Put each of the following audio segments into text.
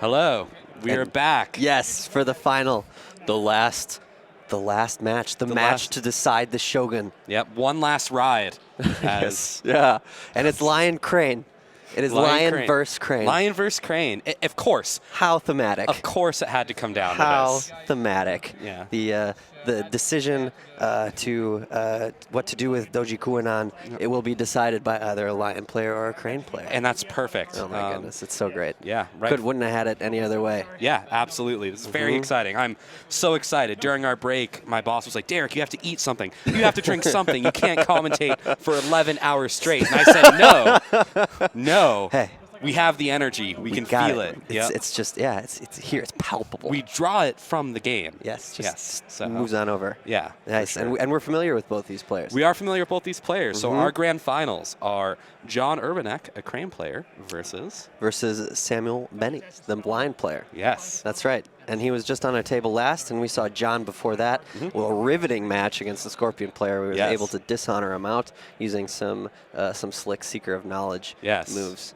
Hello, we are back. Yes, for the final, the last match, the match to decide the Shogun. Yep, one last ride. Yes, yeah, and it's Lion Crane. It is Lion versus Crane. Lion versus Crane, of course. How thematic. Of course it had to come down to this. How thematic. Yeah. The decision to what to do with Doji Kuinan, it will be decided by either a Lion player or a Crane player. And that's perfect. Oh my goodness, it's so great. Yeah, right. Wouldn't have had it any other way. Yeah, absolutely. This is very exciting. I'm so excited. During our break, my boss was like, Derek, you have to eat something. You have to drink something. You can't commentate for 11 hours straight. And I said, no. Hey. We have the energy. We can feel it. It's just, it's here. It's palpable. We draw it from the game. Yes. So moves on over. Yeah. Nice. Sure. And we're familiar with both these players. We are familiar with both these players. So our grand finals are John Urbanek, a Crane player, versus Samuel Benies, the blind player. Yes. That's right. And he was just on our table last, and we saw John before that. Well, a riveting match against the Scorpion player. We were able to dishonor him out using some slick Seeker of Knowledge moves.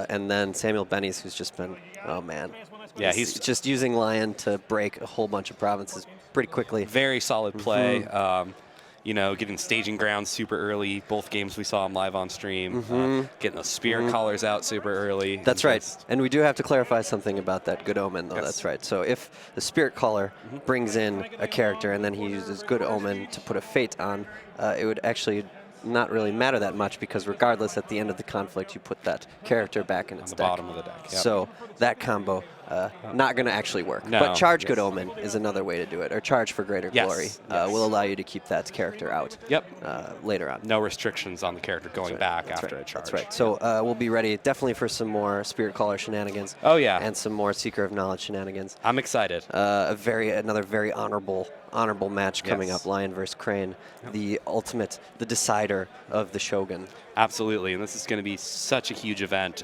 And then Samuel Benies, who's just been, oh man. Yeah, he's just using Lion to break a whole bunch of provinces pretty quickly. Very solid play. Getting staging ground super early. Both games we saw him live on stream. Getting the spirit collars out super early. That's right. And we do have to clarify something about that Good Omen, though. Yes. That's right. So if the spirit caller brings in a character and then he uses Good Omen to put a fate on, it would actually not really matter that much, because regardless, at the end of the conflict, you put that character back in its on the deck. bottom of the deck. Yep. So that combo, not going to actually work. No, but Charge Good Omen is another way to do it, or Charge for Greater Glory will allow you to keep that character out later on. No restrictions on the character going back after a charge. That's right. So we'll be ready definitely for some more Spirit Caller shenanigans. Oh, yeah. And some more Seeker of Knowledge shenanigans. I'm excited. Another very honorable match coming up, Lion versus Crane, the decider of the Shogun. Absolutely, and this is going to be such a huge event.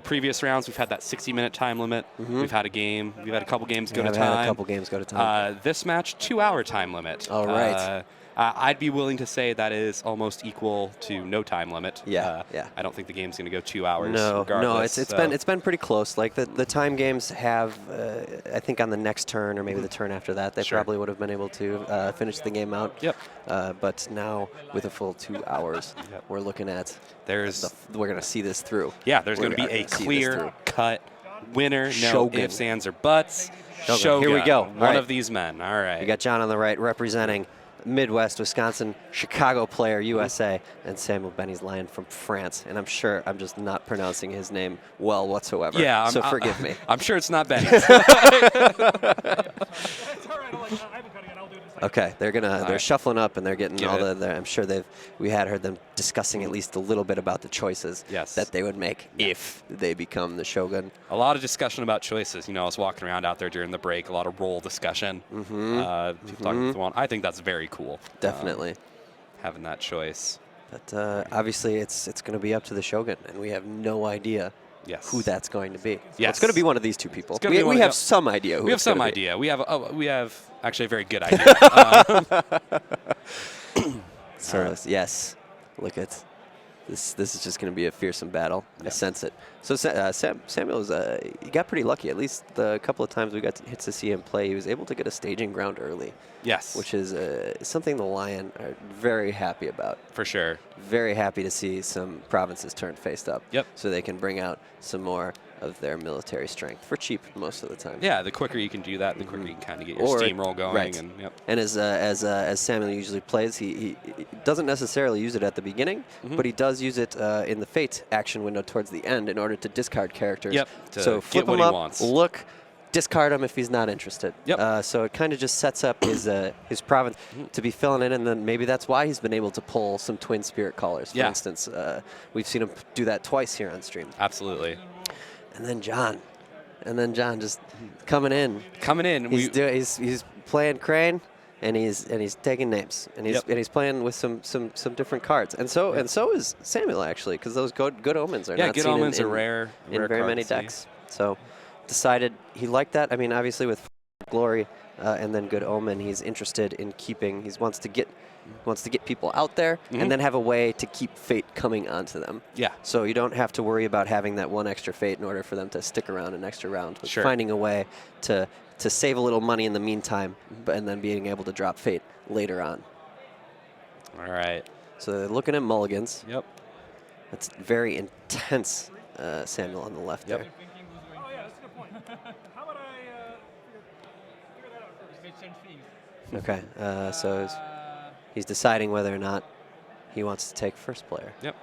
Previous rounds we've had that 60-minute time limit. We've had a game. We've had a couple games go to time. Had a couple games go to time. This match, 2-hour time limit. All right. I'd be willing to say that is almost equal to no time limit. Yeah. I don't think the game's going to go 2 hours. No, it's been pretty close. Like the time games have, I think on the next turn or maybe the turn after that, they probably would have been able to finish the game out. Yep. But now with a full 2 hours, we're looking at we're going to see this through. Yeah, there's going to be a clear-cut winner. No ifs, ands, or buts. Shogun. Here we go. One of these men. All right. You got John on the right representing Midwest, Wisconsin, Chicago player, USA, and Samuel Benies Lion from France. And I'm sure I'm just not pronouncing his name well whatsoever. Yeah, so forgive me. I'm sure it's not Benies. Okay, they're shuffling up and they're getting I'm sure we had heard them discussing at least a little bit about the choices that they would make if they become the Shogun. A lot of discussion about choices. I was walking around out there during the break, a lot of role discussion. People talking with one. I think that's very cool. Definitely. Having that choice. But obviously it's going to be up to the Shogun, and we have no idea who that's going to be. Yes. It's going to be one of these two people. We have some idea who we have it's some gonna idea. We have actually a very good idea. Yes, look at this. This is just going to be a fearsome battle. I sense it. So Samuel's he got pretty lucky. At least the couple of times we got to see him play, he was able to get a staging ground early. Yes. Which is something the Lion are very happy about. For sure. Very happy to see some provinces turn faced up. Yep. So they can bring out some more of their military strength for cheap most of the time. Yeah, the quicker you can do that, the quicker you can kind of get your steamroll going. Right. And as Samuel usually plays, he doesn't necessarily use it at the beginning, but he does use it in the Fate action window towards the end in order to discard characters. Yep. So flip him up, look, discard him if he's not interested. Yep. So it kind of just sets up his province to be filling in, and then maybe that's why he's been able to pull some twin spirit callers. For instance, we've seen him do that twice here on stream. Absolutely. And then John just coming in. Coming in. He's playing Crane, and he's taking names, and he's playing with some different cards, and so is Samuel actually, because those good omens are not good seen omens in are rare very many decks. So decided he liked that. I mean, obviously with Glory and then Good Omen, he's interested in keeping. He wants to get people out there, and then have a way to keep Fate coming onto them. Yeah. So you don't have to worry about having that one extra Fate in order for them to stick around an extra round. But finding a way to save a little money in the meantime, and then being able to drop Fate later on. All right. So they're looking at mulligans. Yep. That's very intense, Samuel on the left there. Oh, yeah, that's a good point. How about I figure that out first? Okay, so he's deciding whether or not he wants to take first player. Yep.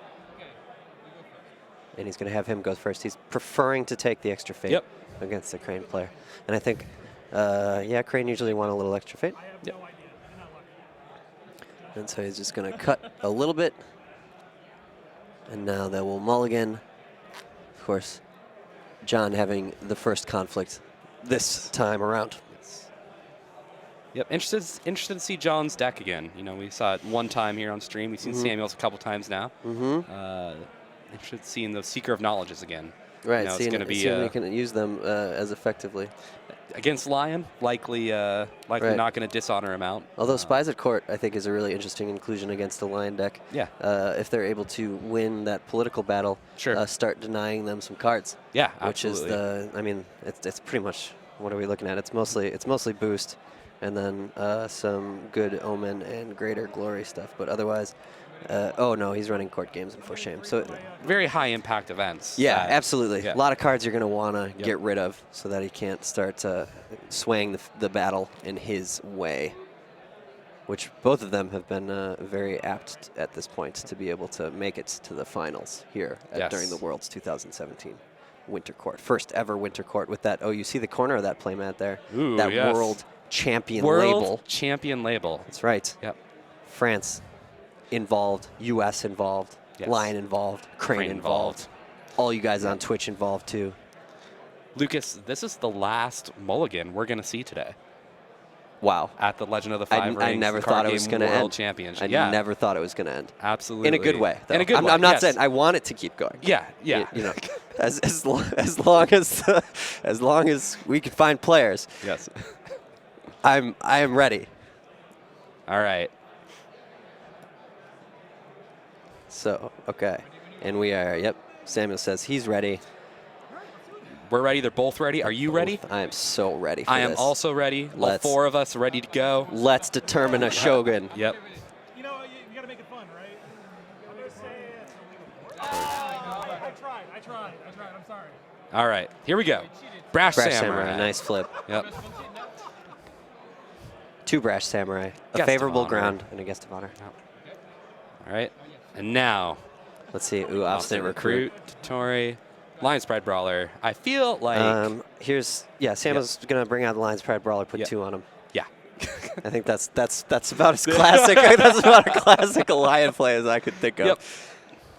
And he's going to have him go first. He's preferring to take the extra Fate against the Crane player. And I think, Crane usually want a little extra Fate. I have no idea. I'm not lucky. And so he's just going to cut a little bit. And now they will mulligan. Of course, John having the first conflict this time around. Yep, interested to see John's deck again. You know, we saw it one time here on stream. We've seen Samuel's a couple times now. Interested to seeing those Seeker of Knowledges again. Right, you know, seeing we can use them as effectively. Against Lion, likely not going to dishonor him out. Although Spies at Court, I think, is a really interesting inclusion against the Lion deck. Yeah. If they're able to win that political battle, start denying them some cards. Yeah, which absolutely. is I mean, it's pretty much, what are we looking at? It's mostly boost, and then some Good Omen and Greater Glory stuff. But otherwise, oh no, he's running court games, and for shame. So very high impact events. Yeah, absolutely. A lot of cards you're going to want to get rid of so that he can't start swaying the battle in his way, which both of them have been very apt at this point to be able to make it to the finals here during the Worlds 2017 Winter Court. First ever Winter Court with that. Oh, you see the corner of that playmat there? Ooh, that World Champion label. World Champion label. That's right. Yep. France involved, US involved, Lion involved, Crane involved. All you guys on Twitch involved too. Lucas, this is the last mulligan we're going to see today. Wow. At the Legend of the Five Rings. I never thought it was going to end. World Championship. I never thought it was going to end. Absolutely. In a good way, though. In a good way. I'm not saying I want it to keep going. Yeah. You know, as long as we can find players. Yes. I am ready. All right. So, okay. And we are, Samuel says he's ready. We're ready. They're both ready. Are you ready? I am so ready for I this. am also ready. All four of us are ready to go. Let's determine a Shogun. Yep. You know, you got to make it fun, right? I'm going to say I tried. I'm sorry. All right. Here we go. Brash Samurai. Nice flip. Yep. 2 Brash Samurai. Guest A favorable of honor. ground and a guest of honor. Yep. All right. And now. Let's see. Ooh, Obstinate Recruit. Totori. Lion's Pride Brawler. I feel like. Samuel's going to bring out the Lion's Pride Brawler, put 2 on him. Yeah. I think that's about as classic. That's about a classic Lion play as I could think of. Yep.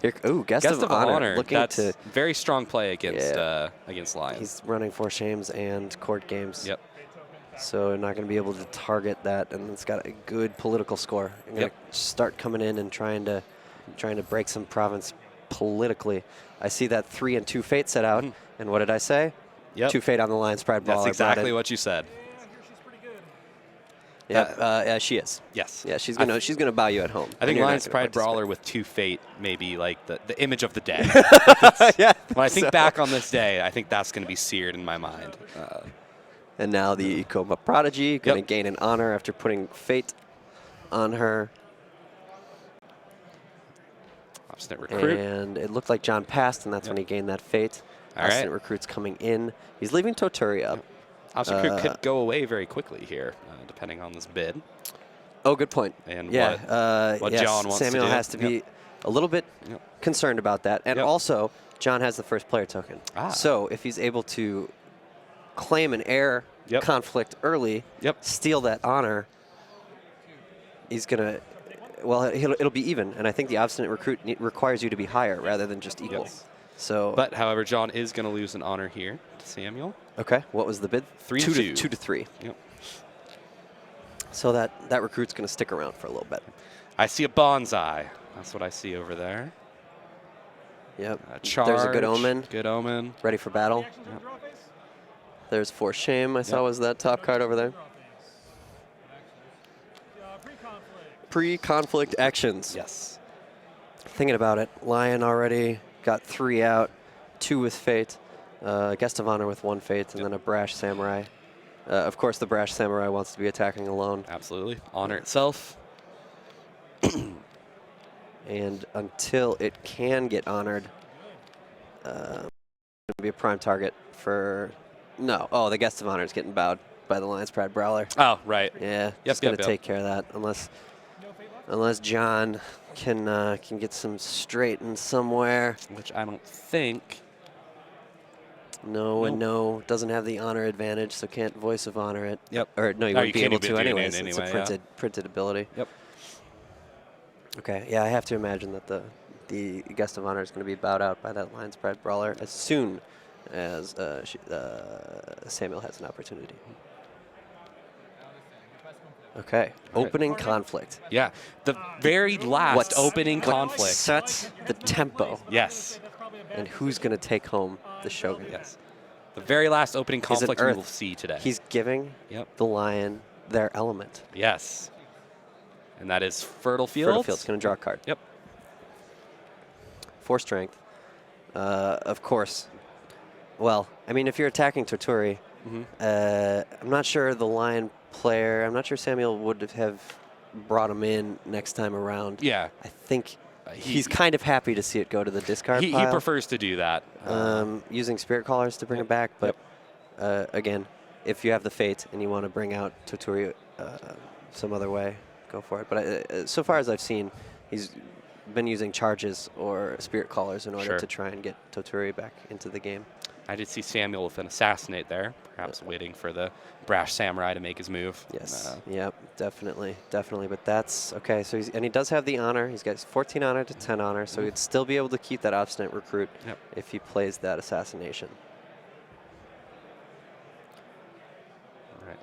Here, Guest of Honor. Looking That's to very strong play against Lions. He's running 4 shames and court games. Yep. So not going to be able to target that, and it's got a good political score. I'm going to start coming in and trying to break some province politically. I see that 3 and 2 Fate set out, and what did I say? Yep. 2 Fate on the Lion's Pride Brawler. That's exactly what you said. She's pretty good. Yeah, she is. Yes. Yeah, she's gonna bow you at home. I think Lion's Pride Brawler with 2 Fate may be like the image of the day. Yeah. When I think back on this day, I think that's going to be seared in my mind. And now the Ikoma Prodigy going to gain an honor after putting Fate on her. Obstinate Recruit. And it looked like John passed, and that's when he gained that Fate. Obstinate Recruit's coming in. He's leaving Totori up. Obstinate Recruit could go away very quickly here, depending on this bid. Oh, good point. And what John wants Samuel to do. has to be a little bit concerned about that. And also, John has the first player token. So if he's able to claim an air conflict early, steal that honor, he's going to, well, it'll be even. And I think the Obstinate Recruit requires you to be higher rather than just equal. So, but, however, John is going to lose an honor here to Samuel. Okay. What was the bid? 3 to 2. 2 to 3. Yep. So that recruit's going to stick around for a little bit. I see a bonsai. That's what I see over there. Yep. Charge. There's a good omen. Good omen. Ready for battle. Yep. There's For Shame. I saw was that top card over there. Pre-conflict actions. Yes. Thinking about it, Lion already got 3 out, 2 with Fate, Guest of Honor with 1 Fate, and then a Brash Samurai. Of course, the Brash Samurai wants to be attacking alone. Absolutely. Honor itself. And until it can get honored, it's going to be a prime target for... No. Oh, the Guest of Honor is getting bowed by the Lion's Pride Brawler. Oh, right. Yeah, just going to take care of that unless John can get some straightened somewhere. Which I don't think. No and no. Doesn't have the honor advantage, so can't voice of honor it. Yep. Or no, you wouldn't be able to anyways. Anyway, it's a printed ability. Yep. Okay, yeah, I have to imagine that the Guest of Honor is going to be bowed out by that Lion's Pride Brawler as soon as Samuel has an opportunity. Okay, opening conflict. Yeah, the very last opening conflict. Sets the tempo. Yes. And who's going to take home the Shogun? Yes. The very last opening conflict we will see today. He's giving the Lion their element. Yes. And that is Fertile Fields. Fertile Fields going to draw a card. Yep. 4 strength. Of course. Well, I mean, if you're attacking Toturi, I'm not sure the Lion player, I'm not sure Samuel would have brought him in next time around. Yeah. I think he's kind of happy to see it go to the discard pile. He prefers to do that. Using Spirit Callers to bring it back, but again, if you have the Fate and you want to bring out Toturi some other way, go for it. But so far as I've seen, he's been using charges or Spirit Callers in order to try and get Toturi back into the game. I did see Samuel with an Assassinate there, perhaps waiting for the Brash Samurai to make his move. Yes. Yep. Definitely. But that's okay. So he does have the honor. He's got 14 honor to 10 honor, so he'd still be able to keep that obstinate recruit if he plays that assassination. All right.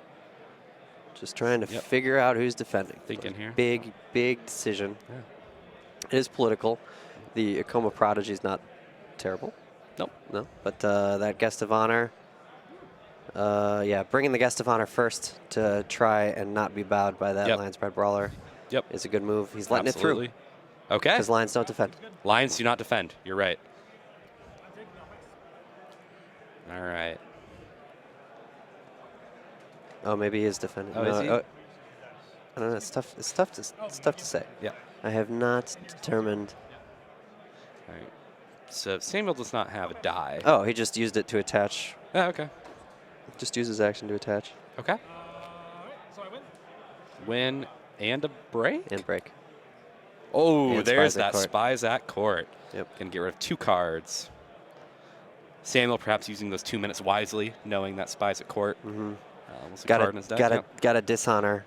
Just trying to figure out who's defending. Thinking here. Big decision. Yeah. It is political. The Akoma Prodigy is not terrible. Nope. No, but that Guest of Honor, bringing the Guest of Honor first to try and not be bowed by that Lion's Pride Brawler is a good move. He's letting it through. Okay. Because Lions don't defend. Lions do not defend. You're right. All right. Oh, maybe he is defending. Oh, no, is he? I don't know. It's tough to say. Yeah. I have not determined. All right. So Samuel does not have a die. Oh, he just used it to attach. Oh, okay. Just use his action to attach. Okay. So I win. Win and a break? And break. Oh, and there's Spies at that Court. Spies at Court. Yep. Can get rid of 2 cards. Samuel perhaps using those 2 minutes wisely, knowing that Spies at Court. Gotta dishonor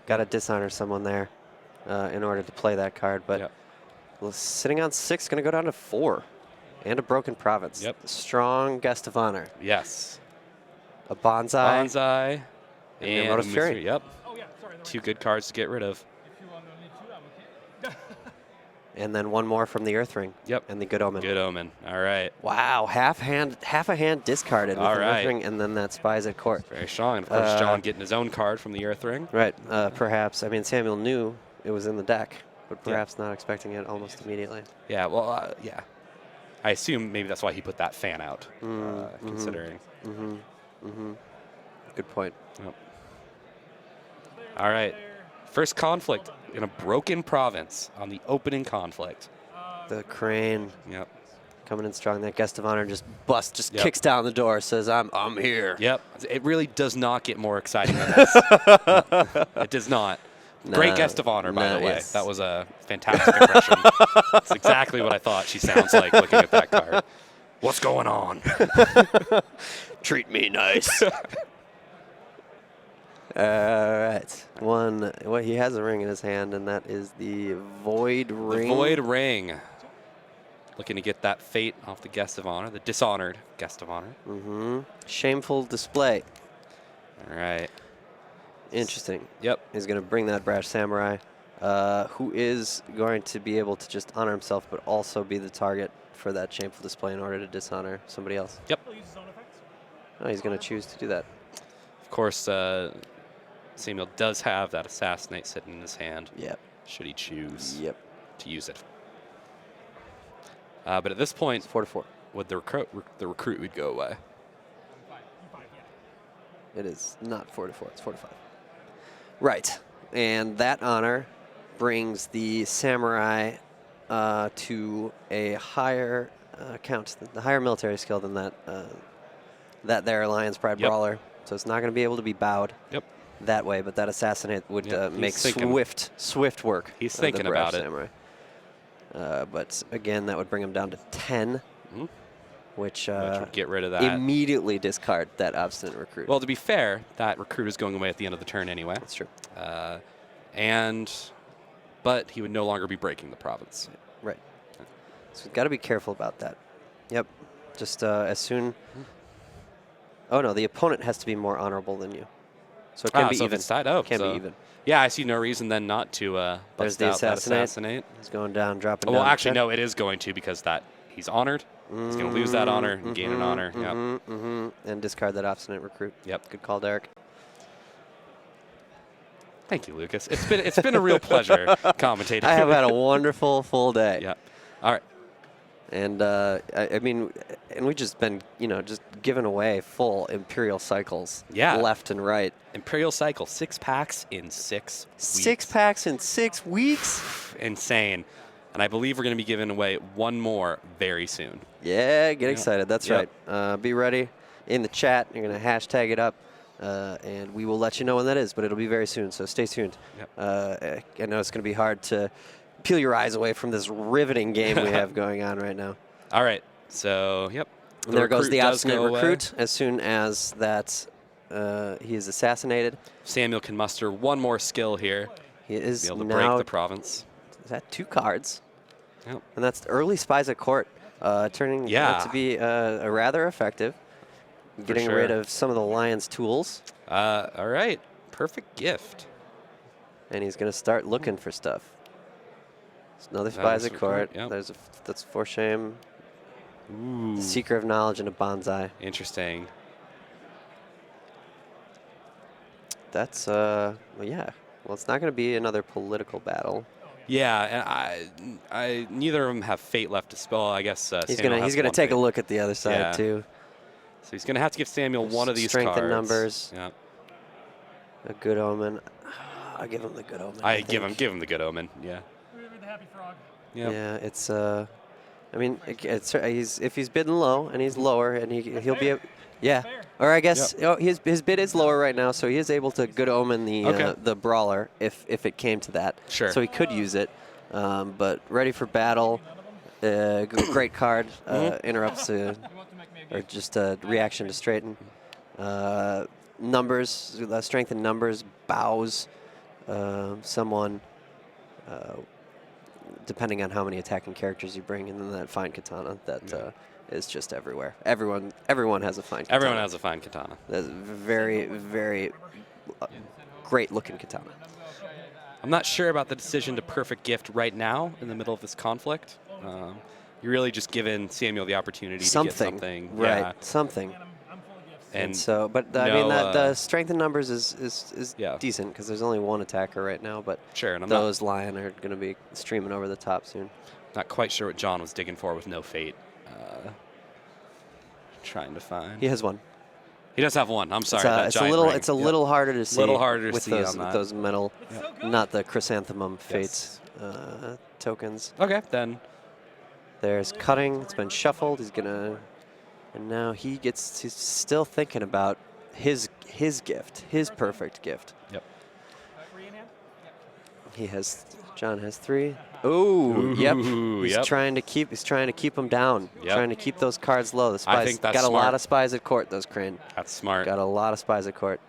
someone there in order to play that card. But sitting on 6, gonna go down to 4. And a Broken Province. Yep. Strong Guest of Honor. Yes. A Bonsai. And Rotos Fury. Yep. Oh, yeah, sorry. 2 good cards to get rid of. If you want to need 2, I'm okay. And then 1 more from the Earth Ring. Yep. And the Good Omen. Good Omen. All right. Wow, half a hand discarded with the Earth Ring, and then that Spies at Court. Very strong. And of course, John getting his own card from the Earth Ring. Right. Perhaps. I mean, Samuel knew it was in the deck, but perhaps not expecting it almost immediately. Yeah. Well. Yeah. I assume maybe that's why he put that fan out, considering. Good point. Yep. All right. First conflict in a Broken Province on the opening conflict. The Crane. Yep. Coming in strong. That Guest of Honor just kicks down the door, says, I'm here. Yep. It really does not get more exciting than this. It does not. Great Guest of Honor, by the way. Yes. That was a fantastic impression. That's exactly what I thought she sounds like looking at that card. What's going on? Treat me nice. All right. Well, he has a ring in his hand, and that is the Void Ring. The Void Ring. Looking to get that Fate off the Guest of Honor, the dishonored Guest of Honor. Shameful display. All right. Interesting. Yep. He's going to bring that Brash Samurai, who is going to be able to just honor himself, but also be the target for that shameful display in order to dishonor somebody else. Yep. Oh, he's going to choose to do that. Of course, Samuel does have that Assassinate sitting in his hand. Yep. Should he choose to use it. But at this point, it's 4-4. Would the recruit would go away. It is not 4-4. It's 4-5. Right. And that honor brings the Samurai to a higher count, the higher military skill than that there Lion's Pride Brawler. So it's not going to be able to be bowed that way, but that Assassinate would make swift work. He's thinking about it. Samurai. But again, that would bring him down to 10. Which would get rid of that. Immediately discard that Obstinate Recruit. Well, to be fair, that recruit is going away at the end of the turn anyway. That's true. But he would no longer be breaking the province. Right. So we've got to be careful about that. Yep. Just as soon. Oh no, the opponent has to be more honorable than you. So it can be so even. If it's tied up, can be even. Yeah, I see no reason then not to. There's the Assassinate. He's going down, dropping down. Well, actually, no, it is going to because he's honored. He's going to lose that honor and gain an honor. And discard that Obstinate Recruit. Yep. Good call, Derek. Thank you, Lucas. It's been a real pleasure commentating. I have had a wonderful full day. Yeah. All right. And I mean, and we've just been, just giving away full Imperial cycles. Yeah. Left and right. Imperial cycle, 6 packs in 6 weeks. 6 packs in 6 weeks? Insane. And I believe we're going to be giving away one more very soon. Yeah, get excited. That's right. Be ready in the chat. You're going to hashtag it up, and we will let you know when that is, but it'll be very soon, so stay tuned. I know it's going to be hard to peel your eyes away from this riveting game we have going on right now. All right. So, And there goes the Obstinate Recruit as soon as that he is assassinated. Samuel can muster one more skill here. He is able to now break the province. Is that 2 cards? Yep. And that's early Spies at Court, turning out to be rather effective. Getting rid of some of the Lion's tools. All right. Perfect gift. And he's going to start looking for stuff. It's another Spies at Court. Yep. That's for shame. Ooh. Seeker of Knowledge and a Bonsai. Interesting. That's, well, yeah. Well, it's not going to be another political battle. Yeah, and neither of them have fate left to spell. I guess he's gonna take a look at the other side too. So he's gonna have to give Samuel one of these Strength cards. and numbers. Yeah. A Good Omen. I give him the Good Omen. I give him the Good Omen. Yeah. The Happy Frog. Yep. Yeah, it's I mean, if he's bidding low and he's lower and he'll be or I guess his bid is lower right now, so he is able to Good Omen the brawler if it came to that. Sure. So he could use it, but ready for battle. Great card. Interrupts or just a reaction to straighten. Numbers, strength in numbers, bows someone. Depending on how many attacking characters you bring, and then that fine katana that is just everywhere. Everyone has a fine katana. Everyone has a fine katana. That's very, very great looking katana. I'm not sure about the decision to perfect gift right now in the middle of this conflict. You're really just giving Samuel the opportunity to get something. Right, something. And so, but I mean, the strength in numbers is decent because there's only one attacker right now. But and those Lion are going to be streaming over the top soon. Not quite sure what John was digging for with no fate. Trying to find. He has one. He does have one. I'm sorry. It's a little harder to see. Little harder to with see those, on that. those metal, not the chrysanthemum fates tokens. Okay, then. There's cutting. It's been shuffled. He's gonna. And now he's still thinking about his gift, his perfect gift. Yep. John has 3. Oh, yep. He's trying to keep him down. Yep. Trying to keep those cards low. The spies I think that's got smart. a lot of Spies at Court, those Crane. That's smart. Got a lot of Spies at Court.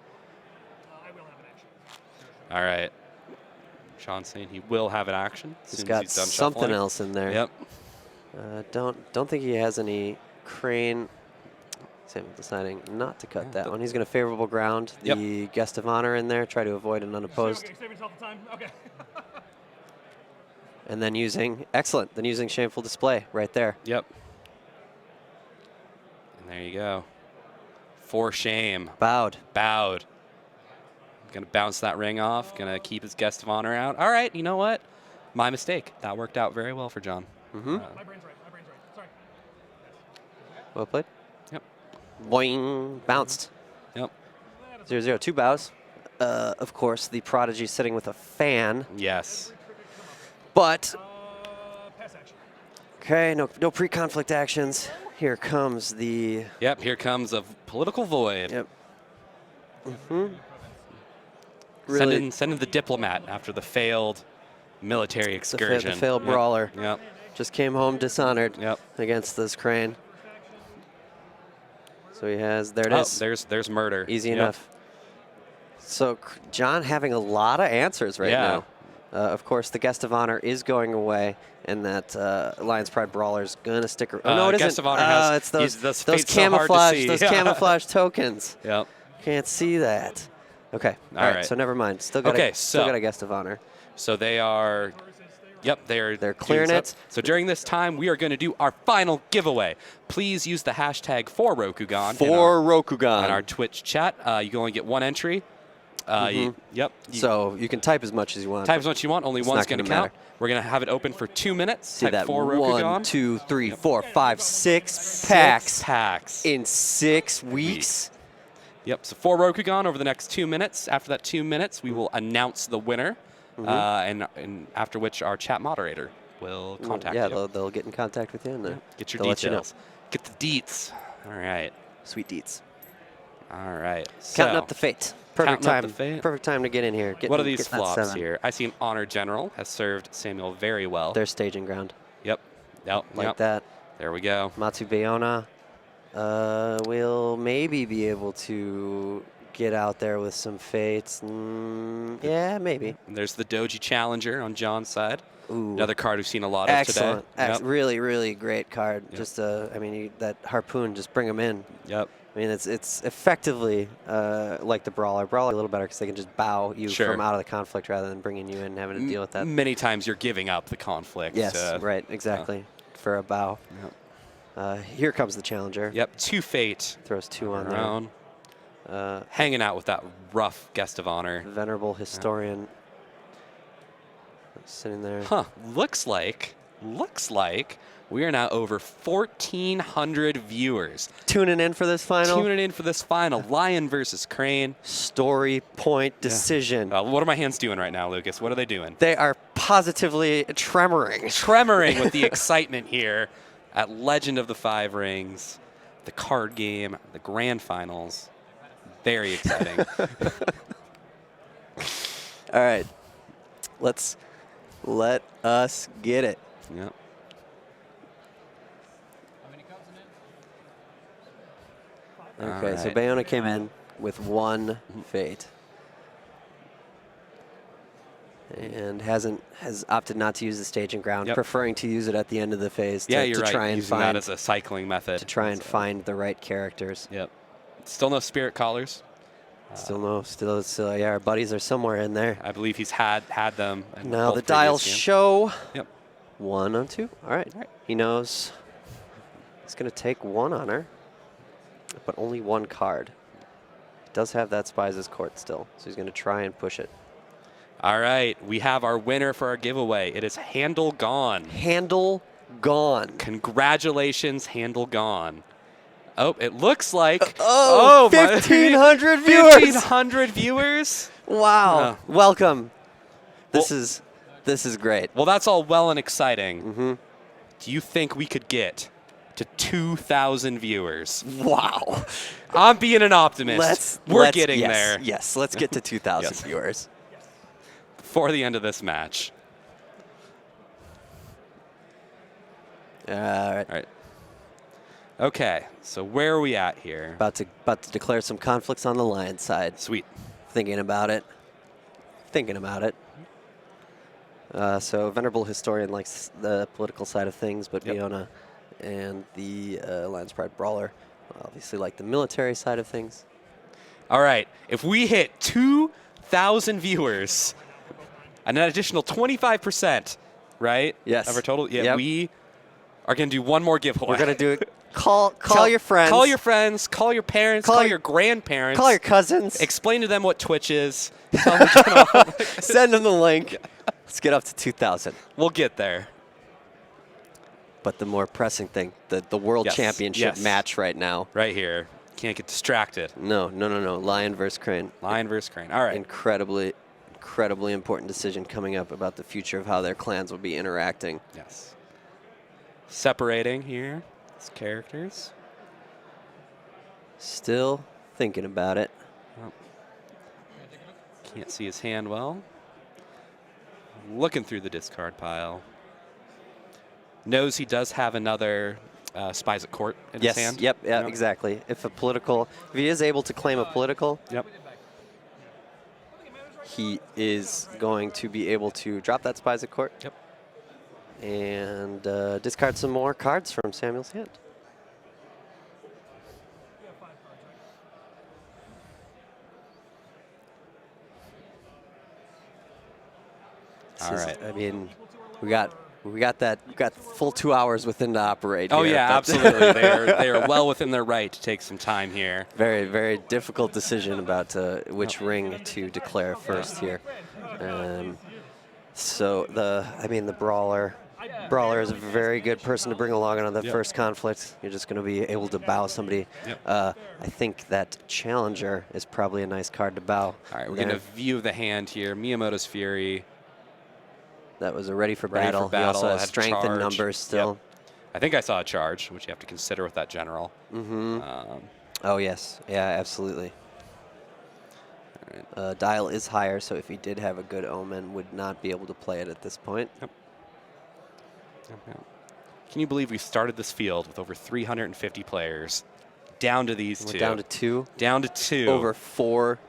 All right. Sean's saying he will have an action. He's got something else in there. Yep. Don't think he has any Crane. Samuel deciding not to cut that one. He's going to favorable ground the guest of honor in there, try to avoid an unopposed. Save yourself the time. Okay. And then using, excellent, then using shameful display right there. Yep. And there you go. For shame. Bowed. Bowed. Gonna bounce that ring off. Gonna keep his guest of honor out. All right, you know what? My mistake. That worked out very well for John. My brain's right. My brain's right. Sorry. Well played. Yep. Boing. Bounced. Yep. 0-0. 2 bows. Of course, the prodigy sitting with a fan. Yes. But, Pass action. okay, no pre-conflict actions. Here comes the... Yep, here comes a political void. Yep. Really, Send in the diplomat after the failed military excursion. the failed brawler. Yep. Just came home dishonored Yep. against this crane. So he has, there it is. There's murder. Easy Yep. enough. So John having a lot of answers right now. Of course, the guest of honor is going away, and that Lions Pride brawler is going to stick around. Oh, no, it isn't. Guest of honor has, it's those fate's camouflage, so hard to see. those camouflage tokens. Yep. Can't see that. Okay. All right. So never mind. Still got a guest of honor. So they are. Yep, they're clearing it. So during this time, we are going to do our final giveaway. Please use the hashtag for Rokugan Rokugan in our Twitch chat. You can only get one entry. So you can type as much as you want. Type as much as you want. Only one's going to count. matter. We're going to have it open for 2 minutes. See type that? for Rokugan. 1, 2, 3, 4, 5, 6 packs. 6 packs. In 6 weeks. Yep. So for Rokugan over the next 2 minutes. After that 2 minutes, we will announce the winner, and after which our chat moderator will contact you. Yeah, they'll get in contact with you and get your they'll details. Get the deets. All right. Sweet deets. All right. Counting up the fate. Perfect Counting up time. the fate. Perfect time to get in here. What are these that flops 7. here? I see an Honor General has served Samuel very well. Their staging ground. Yep. Like that. There we go. Matsu Bayona will maybe be able to get out there with some fates. Yeah, maybe. And there's the Doji Challenger on John's side. Ooh. Another card we've seen a lot of today. Excellent. Really, really great card. Just, I mean, that harpoon, just bring them in. Yep. I mean, it's effectively like the brawler. Brawler a little better because they can just bow you from out of the conflict rather than bringing you in and having to deal with that. Many times you're giving up the conflict. Yes, right, exactly. For a bow. Yep. Here comes the challenger. Yep, 2 fate. Throws 2 on there. Hanging out with that rough guest of honor. Venerable historian. Sitting there. Huh. Looks like we are now over 1,400 viewers. Tuning in for this final. Lion versus Crane. Story point decision. What are my hands doing right now, Lucas? What are they doing? They are positively tremoring. Tremoring with the excitement here at Legend of the Five Rings, the card game, the grand finals. Very exciting. All right. Let us get it. Yep. Okay, so Bayona came in with 1 fate. And has opted not to use the staging ground, preferring to use it at the end of the phase to try and using that as a cycling method. To try and find the right characters. Yep. Still no spirit callers. Still, yeah, our buddies are somewhere in there. I believe he's had them. Now the dials show 1 on 2. All right. He knows he's going to take 1 honor, but only 1 card. He does have that Spies' Court still, so he's going to try and push it. All right, we have our winner for our giveaway. It is Handle Gone. Handle Gone. Congratulations, Handle Gone. Oh, it looks like 1,500 viewers. 1,500 viewers. Wow! Welcome. This is great. Well, that's all well and exciting. Do you think we could get to 2,000 viewers? Wow! I'm being an optimist. We're getting there. Yes, let's get to 2,000 viewers before the end of this match. All right. Okay, so where are we at here? About to declare some conflicts on the Lions side. Sweet. Thinking about it. So Venerable Historian likes the political side of things, but Bayona and the Lions Pride Brawler Obviously like the military side of things. All right, if we hit 2,000 viewers, and an additional 25%, right? Yes. Of our total, yeah, Yep. we are going to do one more giveaway. We're going to do it. Call your friends. Call your friends. Call your parents. Call your grandparents. Call your cousins. Explain to them what Twitch is. Tell them Send them the link. Let's get up to 2,000. We'll get there. But the more pressing thing, the World Championship match right now. Right here. Can't get distracted. No. Lion versus Crane. Lion versus Crane. All right. Incredibly important decision coming up about the future of how their clans will be interacting. Yes. Separating here. Characters. Still thinking about it. Oh. Can't see his hand well. Looking through the discard pile. Knows he does have another Spies at Court in his hand. Yep, exactly. If he is able to claim a political, he is going to be able to drop that Spies at Court. Yep. And discard some more cards from Samuel's hand. All right. I mean, we got full 2 hours within to operate. Oh here, yeah, absolutely. they are well within their right to take some time here. Very, very difficult decision about which ring to declare first here. So the Brawler is a very good person to bring along on the first conflict. You're just going to be able to bow somebody. I think that Challenger is probably a nice card to bow. All right, we're going to view the hand here. Miyamoto's Fury. That was a ready for battle. He also has strength in numbers still. Yep. I think I saw a charge, which you have to consider with that general. Oh, yes. Yeah, absolutely. Dial is higher, so if he did have a good omen, would not be able to play it at this point. Yep. Can you believe we started this field with over 350 players, down to these two? Down to two. Down to two. Over 4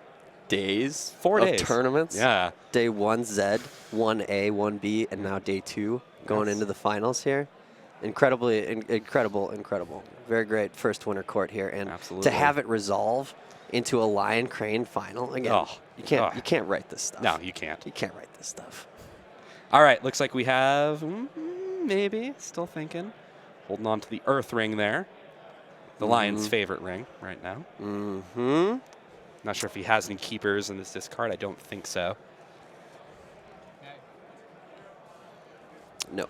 days. 4 days. Of tournaments. Yeah. Day 1Z, 1A, 1B, and now day 2 going into the finals here. Incredible. Very great first winter court here, and to have it resolve into a Lion Crane final again. You can't write this stuff. No, you can't. You can't write this stuff. All right, looks like we have maybe still thinking, holding on to the Earth ring there. The Lion's favorite ring right now. Not sure if he has any keepers in this discard. I don't think so. No.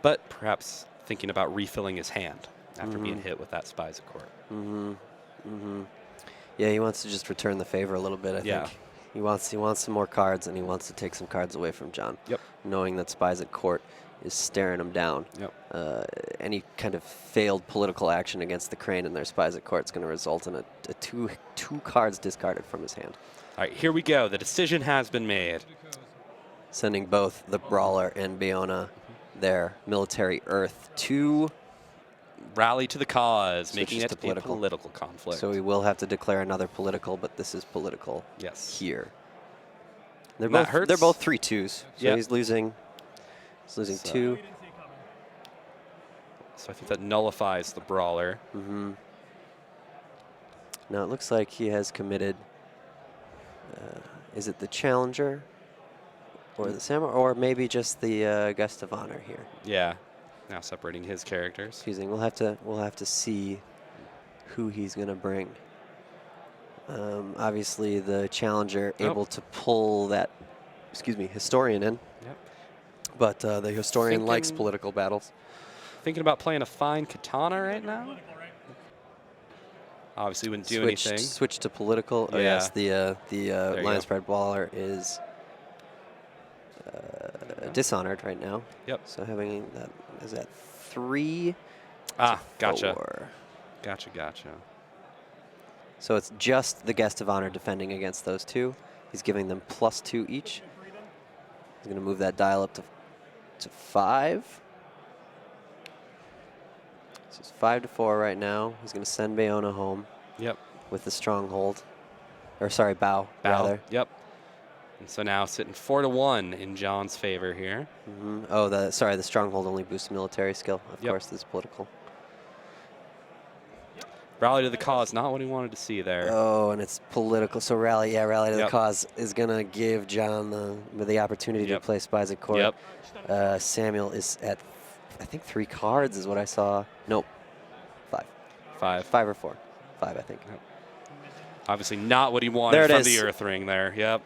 But perhaps thinking about refilling his hand after being hit with that Spies at Court. Yeah, he wants to just return the favor a little bit, I think. He wants some more cards, and he wants to take some cards away from John. Yep. Knowing that Spies at Court is staring him down. Yep. Any kind of failed political action against the Crane and their Spies at Court is going to result in a two cards discarded from his hand. All right, here we go. The decision has been made. Sending both the Brawler and Bayona their military Earth to rally to the cause, switches making it to a political conflict. So we will have to declare another political, but this is political here. They're both 3-2s. So he's losing 2. So I think that nullifies the Brawler. Now it looks like he has committed. Is it the Challenger or the Samurai, or maybe just the Guest of Honor here? Yeah. Now separating his characters. Confusing. We'll have to see who he's going to bring. Obviously, the Challenger able to pull that, Historian in. Yep. But the Historian likes political battles. Thinking about playing a fine Katana right now. Obviously, wouldn't do anything. Switch to political. Oh yes, the Lion Spread Baller is dishonored right now. Yep. So having that is at 3. Gotcha. 4. Gotcha. So it's just the Guest of Honor defending against those two. He's giving them +2 each. He's going to move that dial up to 5. So it's 5-4 right now. He's going to send Bayona home. Yep. With the stronghold. Or sorry, bow. Rather. Yep. And so now sitting 4-1 in John's favor here. Oh, the stronghold only boosts military skill. Of course, this is political. Rally to the cause, not what he wanted to see there. Oh, and it's political. So rally to the cause is going to give John the opportunity to play Spies at Court. Samuel is at, I think, 3 cards is what I saw. Nope, 5. 5 or 4. 5, I think. Obviously not what he wanted from the Earth Ring there. Yep.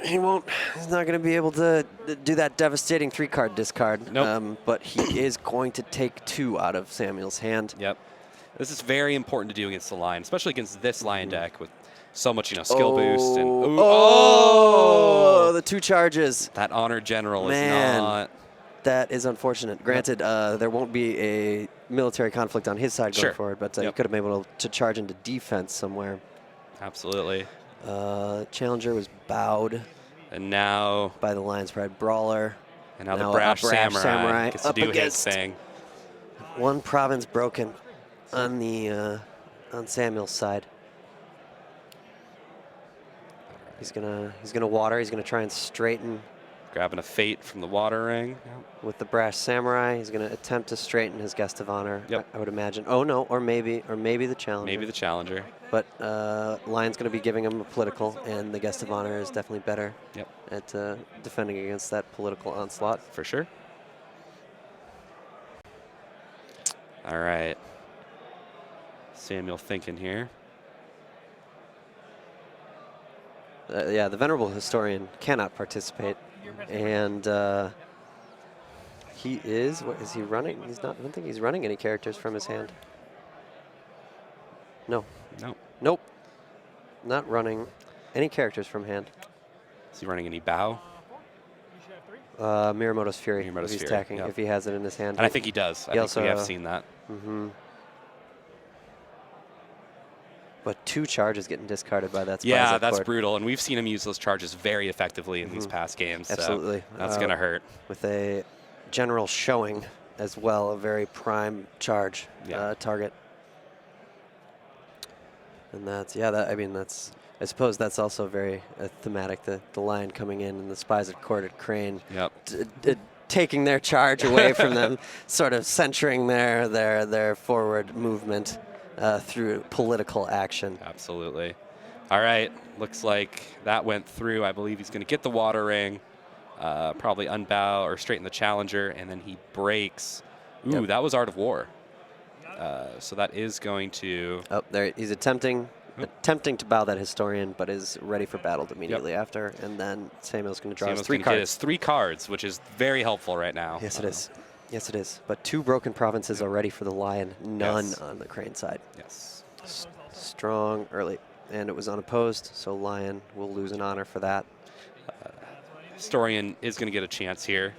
He's not going to be able to do that devastating 3-card discard. Nope. But he is going to take 2 out of Samuel's hand. Yep. This is very important to do against the Lion, especially against this Lion deck with so much, skill boost. And the 2 charges. That Honor General is not. That is unfortunate. Granted, there won't be a military conflict on his side going forward, but he could have been able to charge into defense somewhere. Absolutely. Challenger was bowed. And now by the Lion's Pride Brawler. And now the Brash Samurai gets to do his thing. 1 province broken on the on Samuel's side. He's gonna water. He's gonna try and straighten. Grabbing a Fate from the Water Ring. With the Brash Samurai, he's going to attempt to straighten his Guest of Honor, I would imagine. Oh, no, or maybe the Challenger. Maybe the Challenger. But Lion's going to be giving him a political, and the Guest of Honor is definitely better at defending against that political onslaught. For sure. All right. Samuel thinking here. The Venerable Historian cannot participate. And he is, what is he running? He's not, I don't think he's running any characters from his hand. No. Nope. Not running any characters from hand. Is he running any bow? Miyamoto's Fury, if he's attacking, if he has it in his hand. And I think he does. I think we have seen that. But 2 charges getting discarded by that. Yeah, that's brutal. And we've seen him use those charges very effectively in these past games. Absolutely. So that's going to hurt. With a general showing as well, a very prime charge target. And that's, I suppose that's also very thematic. The Lion coming in and the Spies at Court at Crane. Taking their charge away from them, sort of centering their forward movement. Through political action. Absolutely. All right. Looks like that went through. I believe he's going to get the Water Ring, probably unbow or straighten the Challenger, and then he breaks. Ooh, that was Art of War. So that is going to. Oh, there he's attempting to bow that Historian, but is ready for battle immediately after. And then Samuel's going to draw his 3 cards. Get his 3 cards, which is very helpful right now. Yes, it is. Yes, it is. But 2 broken provinces already for the Lion, none on the Crane side. Yes. Strong early. And it was unopposed, so Lion will lose an honor for that. Historian is going to get a chance here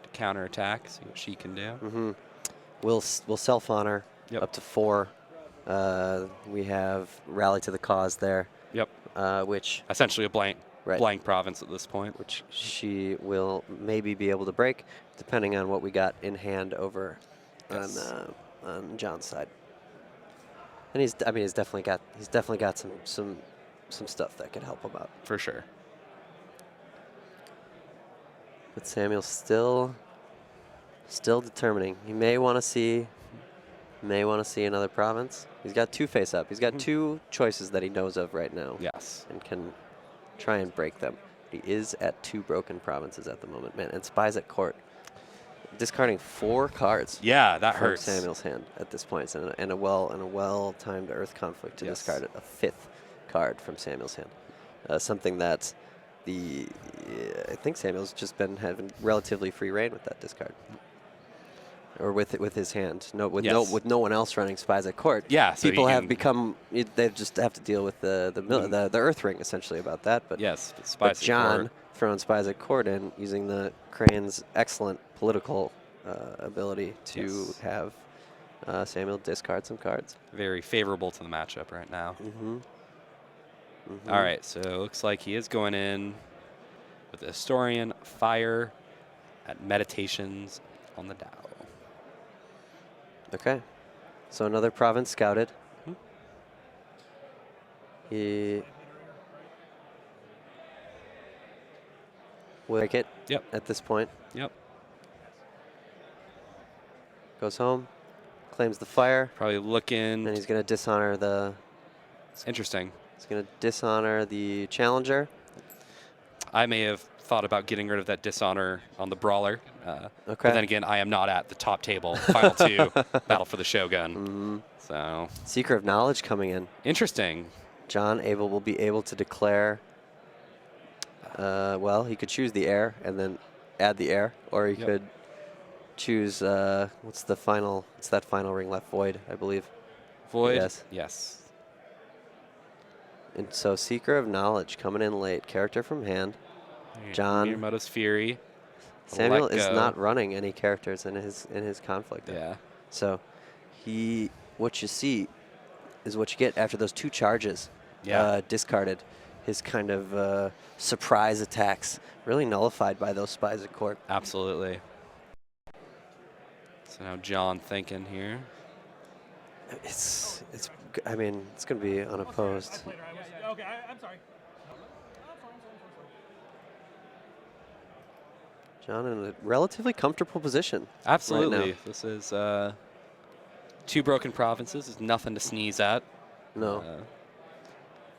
to counterattack, see what she can do. We'll self-honor up to 4. We have Rally to the Cause there. Which essentially a blank province at this point. Which she will maybe be able to break, depending on what we got in hand over on John's side. And he's definitely got some stuff that could help him out. For sure. But Samuel's still determining. He may want to see another province. He's got 2 face up. He's got 2 choices that he knows of right now. Yes. And can try and break them. He is at 2 broken provinces at the moment, man. And Spies at Court, discarding 4 cards. Yeah, that hurts. Samuel's hand at this point, and a well-timed Earth conflict to discard a 5th card from Samuel's hand. Something that I think Samuel's just been having relatively free reign with that discard. Or with his hand, with no one else running Spies at Court. Yeah, so people have become. They just have to deal with the Earth Ring essentially about that. But but John throwing Spies at Court and using the Crane's excellent political ability to have Samuel discard some cards. Very favorable to the matchup right now. All right, so it looks like he is going in with the Historian, Fire, at Meditations on the Dow. Okay, so another province scouted. He will break it Yep. at this point. Yep. Goes home, claims the fire, Probably looking. and he's going to dishonor the. Interesting. He's going to dishonor the challenger. I may have thought about getting rid of that dishonor on the brawler. Okay. But then again, I am not at the top table. Final 2, Battle for the Shogun. So. Seeker of Knowledge coming in. Interesting. John will be able to declare. Well, he could choose the air and then add the air, or he could choose. What's the final? It's that final ring left. Void, I believe. Void. Yes. Yes. And so Seeker of Knowledge coming in late. Character from hand. John. Miyamoto's Fury. Samuel is not running any characters in his conflict. Yeah. So what you see is what you get after those 2 charges discarded. His kind of surprise attacks really nullified by those Spies of Court. Absolutely. So now John thinking here. I mean, it's going to be unopposed. Okay, I'm sorry. John in a relatively comfortable position. Absolutely. Right now. This is 2 broken provinces. Is nothing to sneeze at. No.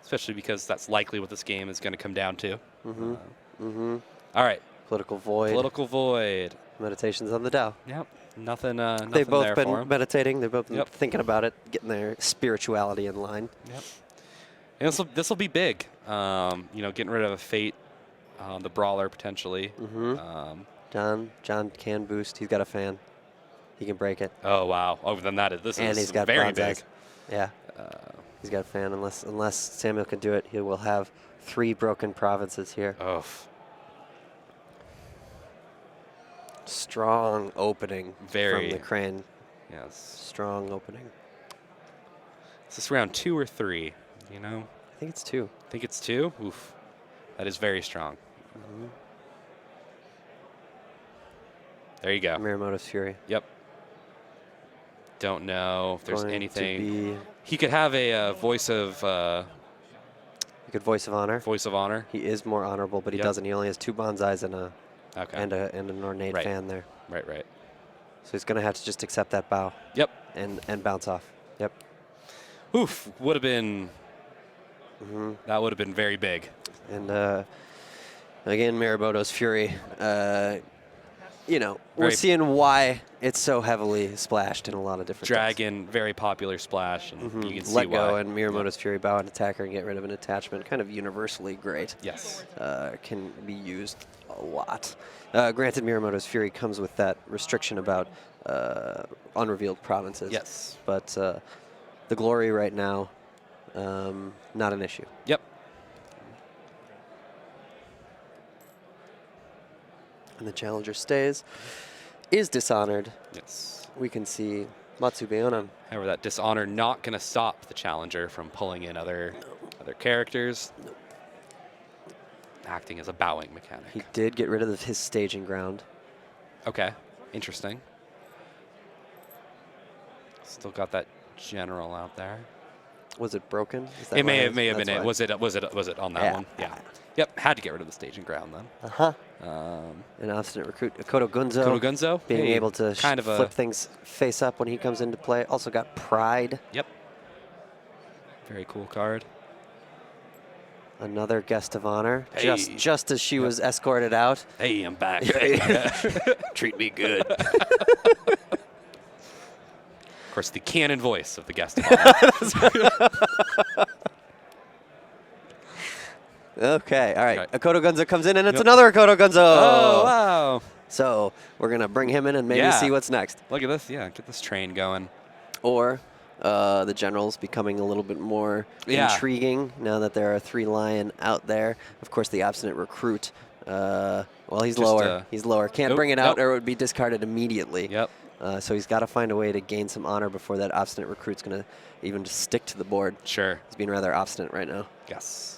Especially because that's likely what this game is going to come down to. Mm-hmm. All right. Political Void. Political Void. Meditations on the Tao. Yep. Nothing. Nothing They've both there been for 'em. meditating. They've both been thinking about it, getting their spirituality in line. Yep. And this will be big. Getting rid of a Fate, the brawler potentially. John can boost. He's got a fan. He can break it. Oh wow! Oh, then this and is he's got very bonsais. big. Yeah. He's got a fan. Unless Samuel can do it, he will have 3 broken provinces here. Oh. Strong opening Very. from the Crane. Yes. Strong opening. Is this round 2 or 3? You know? I think it's 2. I think it's 2? Oof. That is very strong. There you go. Miyamoto's Fury. Yep. Don't know if there's Going to anything. He could have a voice of. He could Voice of Honor. Voice of Honor. He is more honorable, but he doesn't. He only has 2 bonsais and an ornate fan there. Right. So he's going to have to just accept that bow. Yep. And bounce off. Yep. Oof. Would have been. That would have been very big. And again, Miyamoto's Fury. We're seeing why it's so heavily splashed in a lot of different Dragon, very popular splash, and you can see Let go why. and Miyamoto's Fury, bow an attacker and get rid of an attachment. Kind of universally great. Yes. Can be used a lot. Granted, Miyamoto's Fury comes with that restriction about unrevealed provinces. Yes. But the glory right now, not an issue. Yep. And the challenger stays, is dishonored. Yes. We can see Matsubeona. However, that dishonor not going to stop the challenger from pulling in other characters. Acting as a bowing mechanic. He did get rid of his staging ground. Okay. Interesting. Still got that general out there. Was it broken? Is that It may why have that's been it. why? Was it on that one? Yeah. Yep. Had to get rid of the staging ground then. An obstinate recruit, Kodo Gunzo. Kodo Gunzo being able to kind of flip things face up when he comes into play. Also got Pride. Yep. Very cool card. Another guest of honor, Hey. just as she was escorted out. Hey, I'm back. Treat me good. Of course, the canon voice of the guest of honor. Okay, all right. Okay. Kodo Gunzo comes in, and it's another Kodo Gunzo. Oh, wow. So we're going to bring him in and maybe see what's next. Look at this. Yeah, get this train going. Or the general's becoming a little bit more intriguing now that there are 3 lion out there. Of course, the obstinate recruit. Well, he's lower. He's lower. Can't bring it out or it would be discarded immediately. Yep. So he's got to find a way to gain some honor before that obstinate recruit's going to even just stick to the board. Sure. He's being rather obstinate right now. Yes.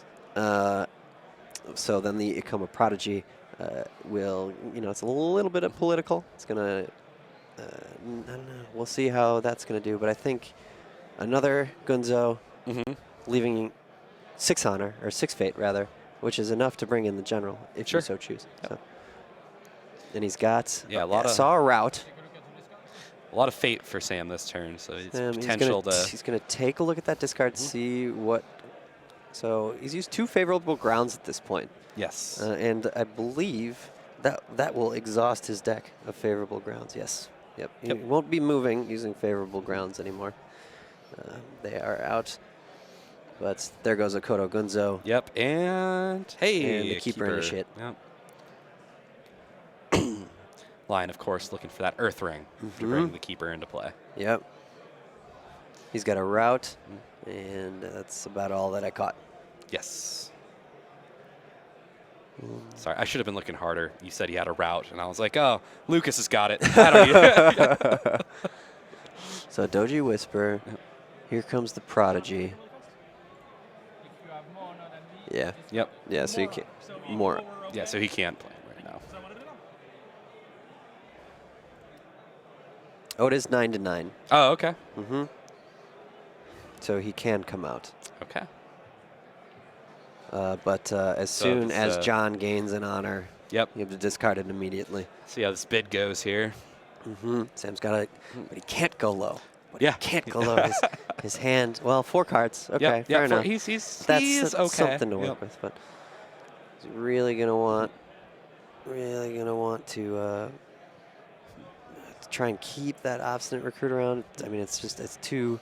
So then the Ikoma Prodigy will, it's a little bit of political. It's going to, I don't know. We'll see how that's going to do. But I think another Gunzo leaving 6 honor, or 6 fate rather, which is enough to bring in the general if you so choose. Yep. So. And he's got saw a route. A lot of fate for Sam this turn, so it's potential he's going to take a look at that discard, see what. So he's used 2 favorable grounds at this point. Yes. And I believe that will exhaust his deck of favorable grounds. Yes. Yep. He won't be moving using favorable grounds anymore. They are out. But there goes a Kodo Gunzo. Yep. And hey, and the keeper initiate. Yep. Lion, of course, looking for that Earth Ring to bring the keeper into play. Yep. He's got a route, and that's about all that I caught. Yes. Sorry, I should have been looking harder. You said he had a route, and I was like, oh, Lucas has got it. I don't need So Doji Whisper. Here comes the Prodigy. Yeah. Yep. Yeah, so you can't. More. Yeah, so he can't play right now. Oh, it is 9-9. Oh, okay. So he can come out. Okay. But as soon as John gains an honor, you have to discard it immediately. See how this bid goes here. Sam's got it, but he can't go low. But he can't go low. His hand, well, 4 cards. Okay, fair enough. That's okay. Something to work with, but he's really gonna want to try and keep that obstinate recruit around. I mean, it's 2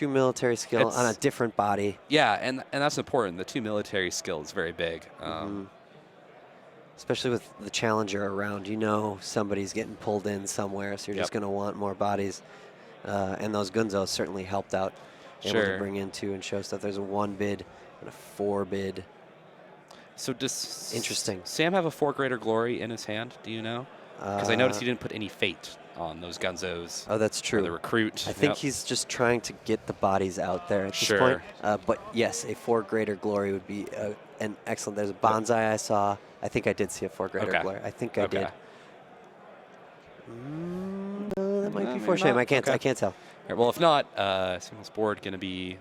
military skill on a different body. Yeah, and that's important. The 2 military skill is very big. Especially with the challenger around, somebody's getting pulled in somewhere, so you're just going to want more bodies. And those Gunzos certainly helped out, able to bring in 2 and show stuff. There's a 1 bid and a 4 bid. So does interesting. Sam have a 4 Greater Glory in his hand? Do you know? Because I noticed he didn't put any fate on those Gunzos. Oh, that's true. The recruit. I think he's just trying to get the bodies out there at this point. But yes, a 4 Greater Glory would be an excellent. There's a Bonsai I saw. I think I did see a 4 Greater Glory. I think I did. No, that might be for shame. I can't tell. Right, well, if not, Sam's board going to be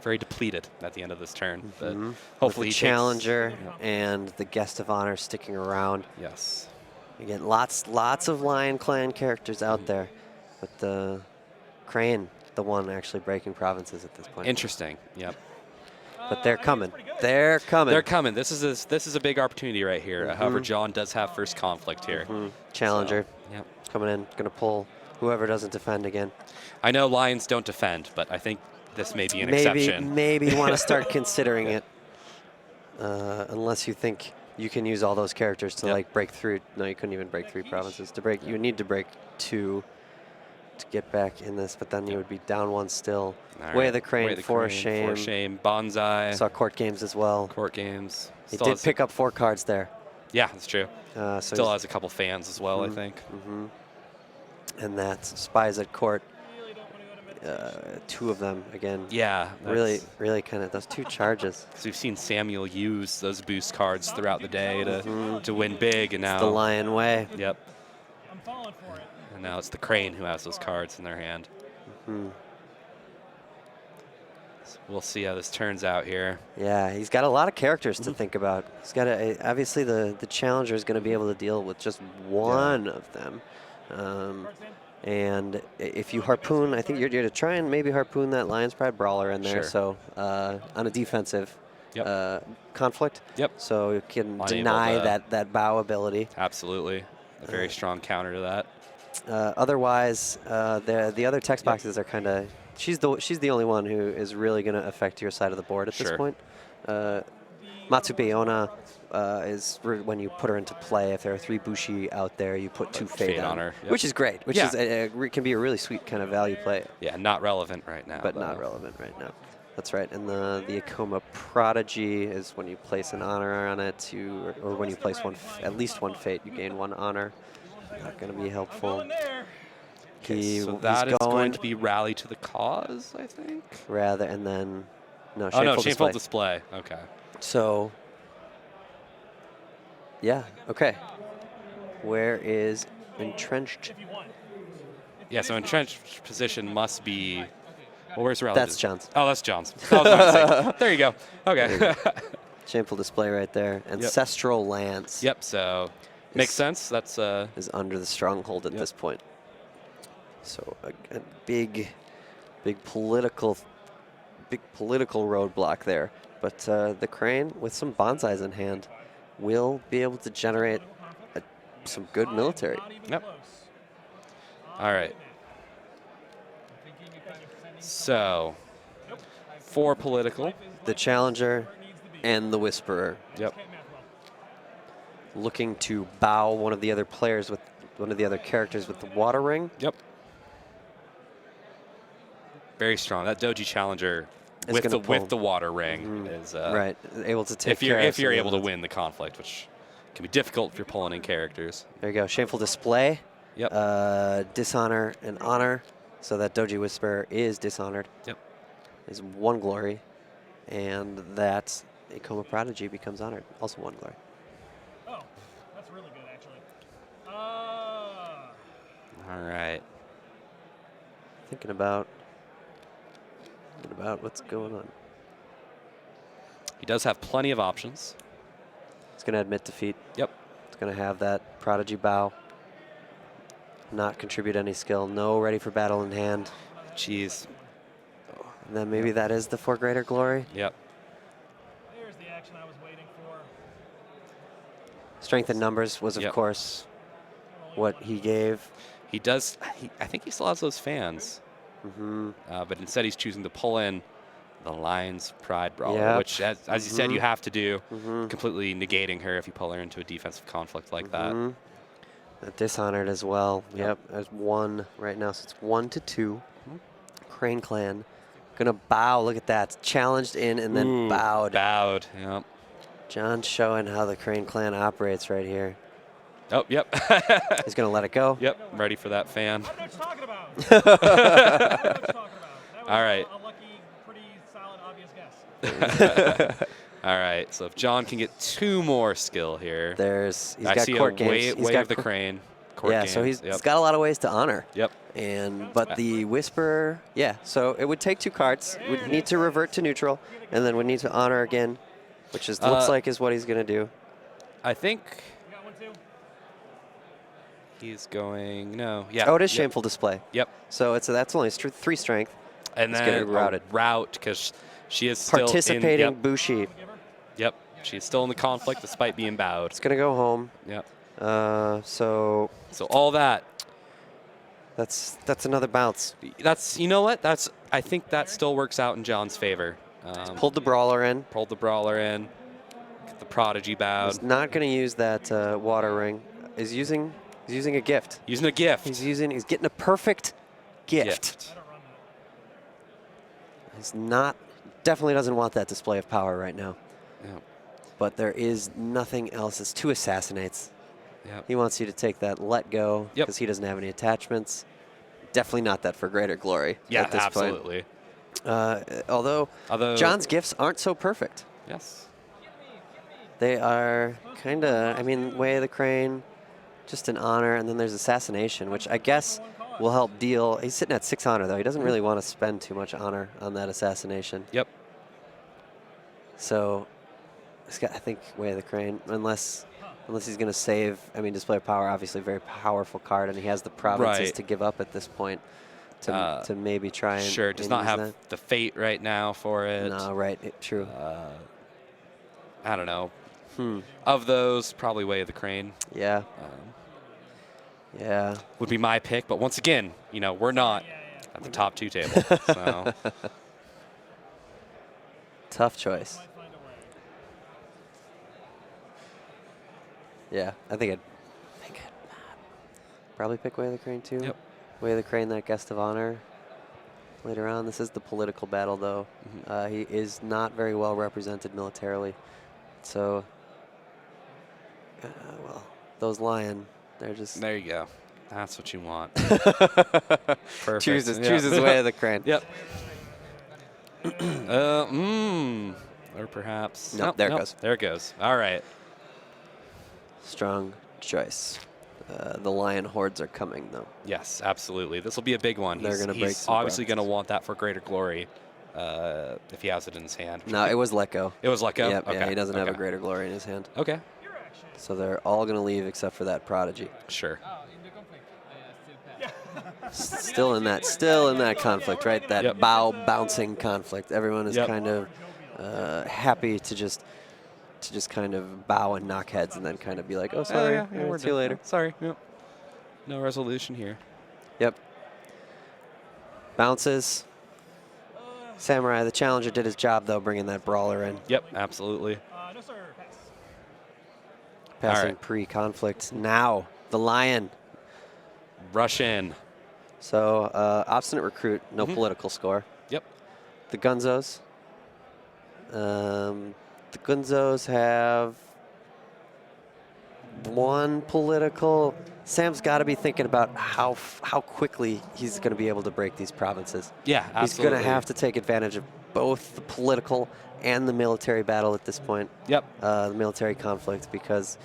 very depleted at the end of this turn. But hopefully, the challenger and the guest of honor sticking around. Yes. Again, lots of Lion Clan characters out there, but the Crane, the one actually breaking provinces at this point. Interesting. Yep. But they're coming. They're coming. They're coming. This is a big opportunity right here. However, John does have first conflict here. Challenger. So, coming in, going to pull whoever doesn't defend again. I know Lions don't defend, but I think this may be an exception. Maybe you want to start considering it, unless you think you can use all those characters to break through. No, you couldn't even break 3 provinces. You need to break 2 to get back in this, but then you would be down 1 still. Way of the Crane, for shame. For shame. Bonsai. Saw court games as well. Court games. He did pick up 4 cards there. Yeah, that's true. So still has a couple fans as well, I think. And that Spies at Court, 2 of them again. Yeah. Really kind of those 2 charges. Because we've seen Samuel use those boost cards throughout the day to win big, and now it's the Lion way. Yep. I'm falling for it. And now it's the Crane who has those cards in their hand. So we'll see how this turns out here. Yeah, he's got a lot of characters to think about. He's got obviously the challenger is going to be able to deal with just one of them. And if you harpoon, I think you're to try and maybe harpoon that Lion's Pride Brawler in there. So on a defensive conflict. So you can deny that bow ability. Absolutely. A very strong counter to that. Otherwise, the other text boxes are kind of. She's the only one who is really going to affect your side of the board at this point. Matsube Onna is when you put her into play. If there are 3 Bushi out there, you put 2 Fade on her, which is great. Which is can be a really sweet kind of value play. Yeah, not relevant right now. But not relevant right now. That's right. And the Akoma Prodigy is when you place an honor on it, or when you place at least 1 Fate, you gain 1 honor. Not going to be helpful. So that is going to be Rally to the Cause, I think. And then Shameful Display. Okay. So okay. Where is Entrenched? Yeah, so Entrenched position must be. Well, where's Rally? That's John's. Oh, that's John's. That was my mistake. There you go. Okay. Shameful display right there. Ancestral lands. Yep. So makes sense. That's is under the stronghold at this point. So a big political roadblock there. But the Crane, with some bonsais in hand, will be able to generate some good military. Yep. All right. So, for political, the Challenger and the Whisperer. Yep. Looking to bow one of the other players with one of the other characters with the water ring. Yep. Very strong. That Doji Challenger with the water ring is right, able to take if you're able to win the conflict, which can be difficult if you're pulling in characters. There you go. Shameful display. Yep. Dishonor and honor. So that Doji Whisperer is dishonored. Yep. Is 1 glory, and that a Coma Prodigy becomes honored. Also 1 glory. Oh, that's really good, actually. All right. Thinking about what's going on. He does have plenty of options. He's going to admit defeat. Yep. He's going to have that Prodigy bow. Not contribute any skill. No ready for battle in hand. Jeez. And then maybe that is the 4 greater glory. Yep. Here's the action I was waiting for. Strength in numbers was, of course, what he gave. He does. I think he still has those fans. But instead, he's choosing to pull in the Lion's Pride Brawler, which, as you said, you have to do, completely negating her if you pull her into a defensive conflict like that. Dishonored as well. Yep, there's 1 right now, so it's 1 to 2. Crane Clan gonna bow. Look at that, challenged in and then bowed. Bowed. Yep. John showing how the Crane Clan operates right here. Oh, yep. He's gonna let it go. Yep, ready for that fan. I know what you're talking about. I know what you're talking about. That was all right. A lucky, pretty solid, obvious guess. All right, so if John can get 2 more skill here. He's I got see court a games. Way of the Crane. So he's got a lot of ways to honor. Yep. But the Whisperer, so it would take 2 cards. Would need to revert to neutral, and then would need to honor again, which looks like is what he's going to do. I think You got 1 too? he's going, no. Yeah. Oh, it is Shameful Display. Yep. So that's only 3 strength. And Let's then get it routed. Route, because she is still participating in, Bushi. Yep. She's still in the conflict despite being bowed. It's going to go home. Yep. So all that. That's another bounce. You know what? I think that still works out in John's favor. Pulled the Brawler in. Pulled the Brawler in. Get the Prodigy bowed. He's not going to use that water ring. He's using a gift. Using a gift. He's getting a perfect gift. He's definitely doesn't want that display of power right now. Yep. But there is nothing else. It's 2 assassinates. Yep. He wants you to take that let go because he doesn't have any attachments. Definitely not that for greater glory. Yeah, at this absolutely. Point. Although John's gifts aren't so perfect. Yes. They are kind of, Way of the Crane, just an honor, and then there's assassination, which I guess will help deal. He's sitting at 6 honor, though. He doesn't really want to spend too much honor on that assassination. Yep. So he's got, I think, Way of the Crane, unless he's going to save. Display of Power, obviously a very powerful card, and he has the provinces to give up at this point to maybe try and Sure, does not have the fate right now for it. No, right, true. I don't know. Of those, probably Way of the Crane. Yeah. Yeah. Would be my pick, but once again, we're not at the top 2 table. So. Tough choice. Yeah, I think I'd probably pick Way of the Crane too. Yep. Way of the Crane, that guest of honor. Later on, this is the political battle, though. He is not very well represented militarily. So, those Lion, they're just... There you go. That's what you want. Perfect. Chooses Way of the Crane. Yep. Or perhaps... Nope, there it goes. There it goes. All right. Strong choice. The Lion hordes are coming, though. Yes, absolutely. This will be a big one. They're going to break. He's obviously going to want that for greater glory. if he has it in his hand. No, it was let go. It was let go? Yep, Okay. yeah, he doesn't have a greater glory in his hand. Okay. So they're all going to leave except for that prodigy. Sure. Still in that conflict, right? That bow bouncing conflict. Everyone is kind of happy to just kind of bow and knock heads and then kind of be like, oh, sorry, we'll see you later. Sorry. Yep. No resolution here. Yep. Bounces. Samurai, the challenger, did his job, though, bringing that brawler in. Yep, absolutely. No, sir. Pass. Passing right. pre-conflict. Now, the lion. Rush in. So, obstinate recruit, no political score. Yep. The Gunzos. The Gunzos have one political. Sam's got to be thinking about how quickly he's going to be able to break these provinces. Yeah, absolutely. He's going to have to take advantage of both the political and the military battle at this point. Yep. The military conflict, because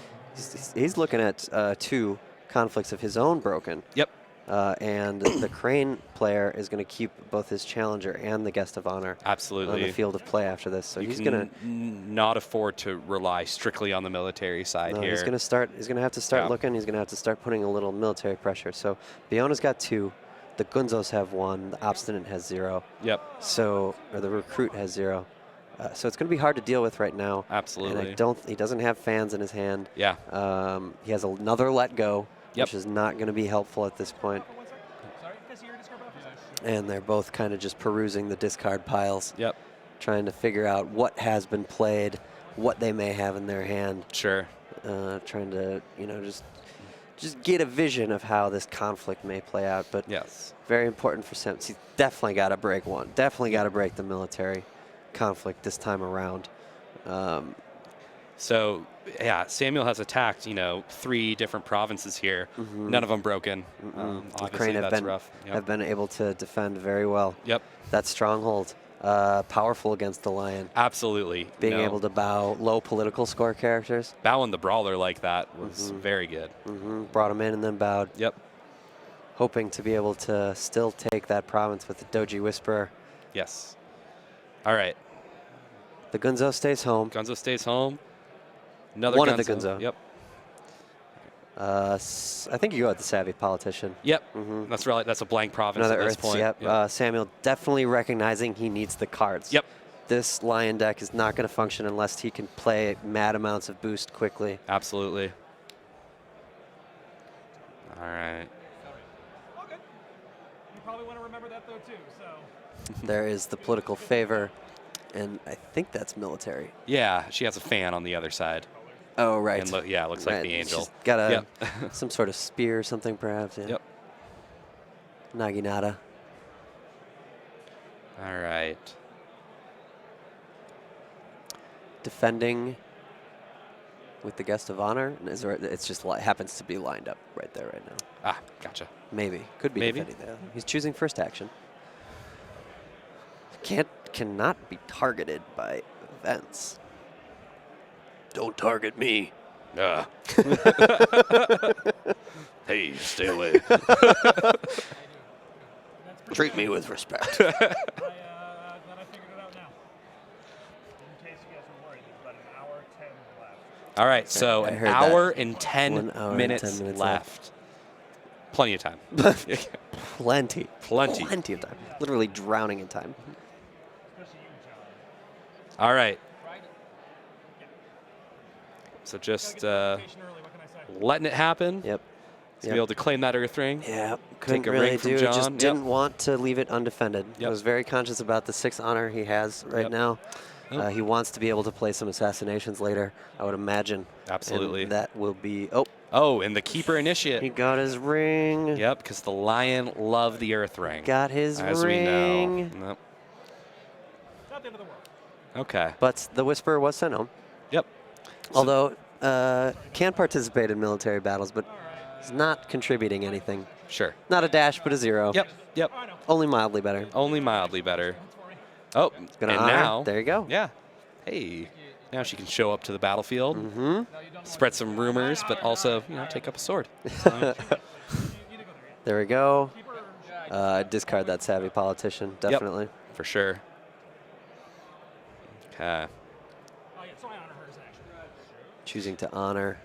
he's looking at 2 conflicts of his own broken. Yep. And the Crane player is going to keep both his challenger and the guest of honor Absolutely. on the field of play after this. So he's going to not afford to rely strictly on the military side here. He's going to start. He's going to have to start looking. He's going to have to start putting a little military pressure. So Biona's got 2. The Gunzos have 1. The Obstinate has 0. Yep. So, or the Recruit has 0. So it's going to be hard to deal with right now. Absolutely. And he doesn't have fans in his hand. Yeah. He has another let go. Yep. Which is not going to be helpful at this point. And they're both kind of just perusing the discard piles. Yep. Trying to figure out what has been played, what they may have in their hand. Sure. Trying to, just get a vision of how this conflict may play out. But yes, very important for Sam. He's definitely got to break one. Definitely got to break the military conflict this time around. So, yeah, Samuel has attacked, 3 different provinces here. None of them broken. Obviously, that's rough. Yep. Have been able to defend very well. Yep. That stronghold, powerful against the lion. Absolutely. Being able to bow low political score characters. Bowing the brawler like that was very good. Brought him in and then bowed. Yep. Hoping to be able to still take that province with the Doji Whisperer. Yes. All right. The Gunzo stays home. Gunzo stays home. Another one Gunzo. of the Gunzo. Yep. I think you go with the Savvy Politician. Yep. That's right. That's a blank province Another at this Earths, point. Yep. Samuel definitely recognizing he needs the cards. Yep. This lion deck is not going to function unless he can play mad amounts of boost quickly. Absolutely. All right. Okay. You probably want to remember that though too. So. There is the political favor, and I think that's military. Yeah, she has a fan on the other side. Oh, right. And it looks like the angel. She's got some sort of spear or something, perhaps. Yeah. Yep. Naginata. All right. Defending with the guest of honor. It's just happens to be lined up right there right now. Ah, gotcha. Maybe. Could be defending there. He's choosing first action. Cannot be targeted by events. Don't target me. Hey, stay away. Treat me with respect. Glad I figured it out now. In case you guys were worried, there's about an hour 10 left. All right, so an hour and 10 minutes left. Plenty of time. Plenty of time. Literally drowning in time. All right. So just letting it happen. Yep. To be able to claim that Earth Ring. Yeah. Take a ring from John. Just didn't want to leave it undefended. Yep. Was very conscious about the 6 honor he has right now. He wants to be able to play some assassinations later, I would imagine. Absolutely. And that will be... Oh, and the Keeper Initiate. He got his ring. Yep, because the Lion loved the Earth Ring. Got his as ring. We know. Yep. Not the end of the world. Okay. But the Whisperer was sent home. Yep. Although, can participate in military battles, but is not contributing anything. Sure. Not a dash, but a 0. Yep. Only mildly better. Only mildly better. Oh, Gonna and honor. now. There you go. Yeah. Hey. Now she can show up to the battlefield, spread some rumors, but also, take up a sword. There we go. Discard that Savvy Politician, definitely. Yep, for sure. Okay. Oh, yeah, so I honor her as an action. Choosing to honor.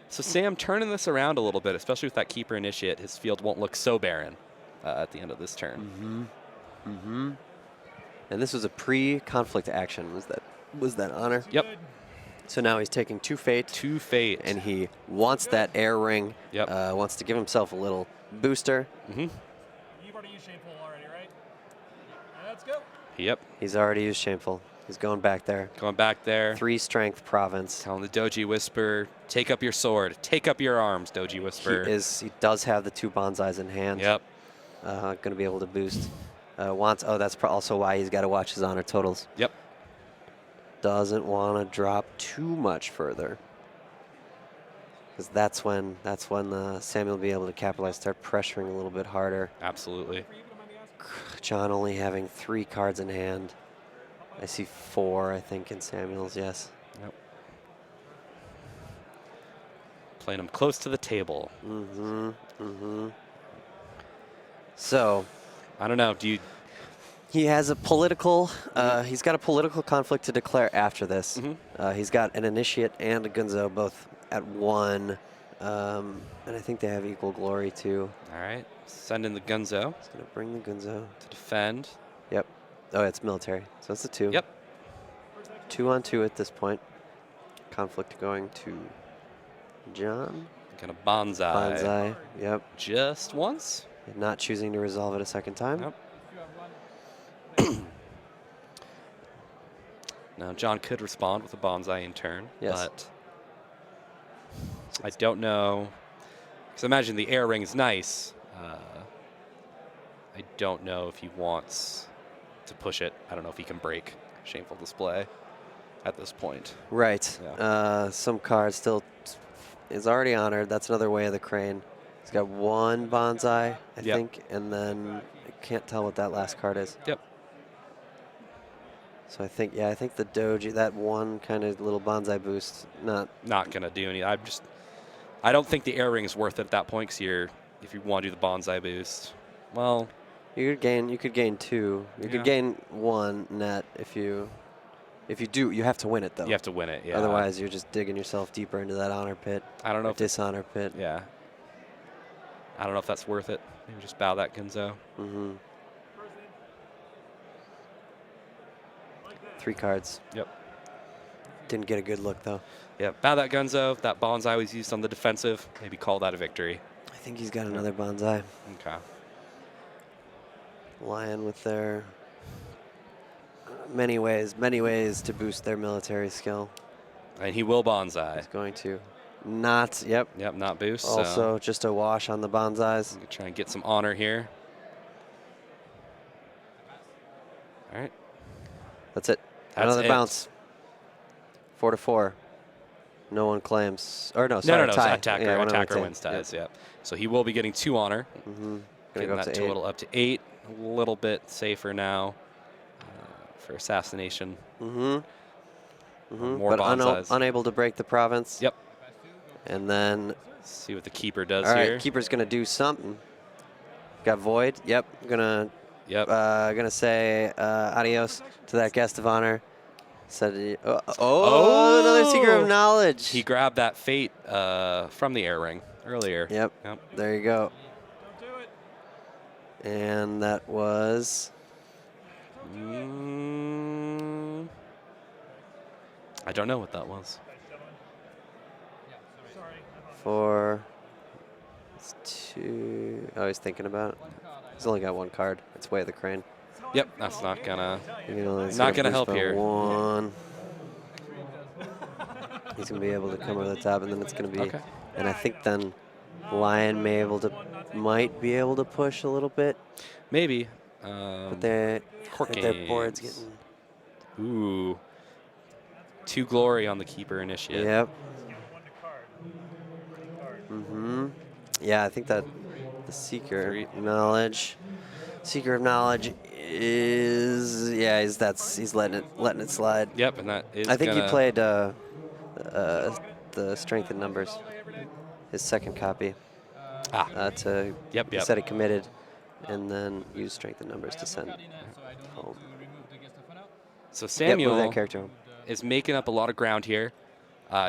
So Sam, turning this around a little bit, especially with that keeper initiate, his field won't look so barren at the end of this turn. And this was a pre-conflict action. Was that honor? Yep. So now he's taking 2 fate. 2 fate. And he wants that air ring. Yep. Wants to give himself a little booster. You've already used Shameful already, right? Let's go. Yep. He's already used Shameful. He's going back there. Going back there. 3 strength province. Telling the Doji Whisper, take up your sword. Take up your arms, Doji Whisper. He does have the 2 bonsais in hand. Yep. Going to be able to boost. That's also why he's got to watch his honor totals. Yep. Doesn't want to drop too much further. Because that's when Samuel will be able to capitalize, start pressuring a little bit harder. Absolutely. John only having 3 cards in hand. I see 4, I think, in Samuel's, yes. Yep. Playing him close to the table. So, I don't know. he has a political, he's got a political conflict to declare after this. He's got an initiate and a Gunzo both at 1. And I think they have equal glory too. All right. Send in the Gunzo. He's going to bring the Gunzo. To defend. Yep. Oh, it's military. So it's a 2. Yep. 2 on 2 at this point. Conflict going to John. Gonna bonsai. Bonsai. Yep. Just once. Not choosing to resolve it a second time. Yep. Now, John could respond with a bonsai in turn, but I don't know. Because imagine the air ring is nice. I don't know if he wants to push it. I don't know if he can break Shameful Display at this point. Right. Yeah. Some card still is already honored. That's another way of the crane. He's got 1 bonsai, I think, and then I can't tell what that last card is. Yep. So I think the Doji, that 1 kind of little bonsai boost, not gonna do any. I don't think the air ring is worth it at that point. Because if you want to do the bonsai boost, well, you could gain 2. You could gain 1 net if you do. You have to win it though. You have to win it. Yeah. Otherwise, you're just digging yourself deeper into that honor pit. I don't know if dishonor pit. Yeah. I don't know if that's worth it. Maybe just bow that Gunzo. 3 cards. Yep. Didn't get a good look though. Yeah, bow that Gunzo. That bonsai was used on the defensive. Maybe call that a victory. I think he's got another bonsai. Okay. Lion with their many ways to boost their military skill. And he will bonsai. He's going to not. Yep, not boost. Also, just a wash on the bonsais. Try and get some honor here. All right. That's it. Another bounce. 4-4. No one claims. Or no, sorry, no. tie. Attacker wins ties. Yep. So he will be getting 2 honor. Getting that total up to 8. A little bit safer now for assassination. More bonsais. Unable to break the province. Yep. And then let's see what the keeper does here. All right, keeper's gonna do something. Got void. Yep. Gonna say adios to that guest of honor. Said, another Seeker of Knowledge. He grabbed that fate from the air ring earlier. Yep. There you go. And that was. I don't know what that was. For. It's 2. Oh, he's thinking about it. He's only got 1 card. It's Way of the Crane. Yep, that's not gonna. Not gonna help here. 1. He's gonna be able to come over the top, and then it's gonna be. Okay. And I think then Lion might be able to push a little bit. Maybe. But their board's getting. Ooh. 2 glory on the keeper initiate. Yep. Yeah, I think that the Seeker of Knowledge is he's letting it slide. Yep, and that is. I think he played the Strength in Numbers, his second copy. He said he committed, and then used Strength in Numbers to send home. So Samuel move that character home. is making up a lot of ground here.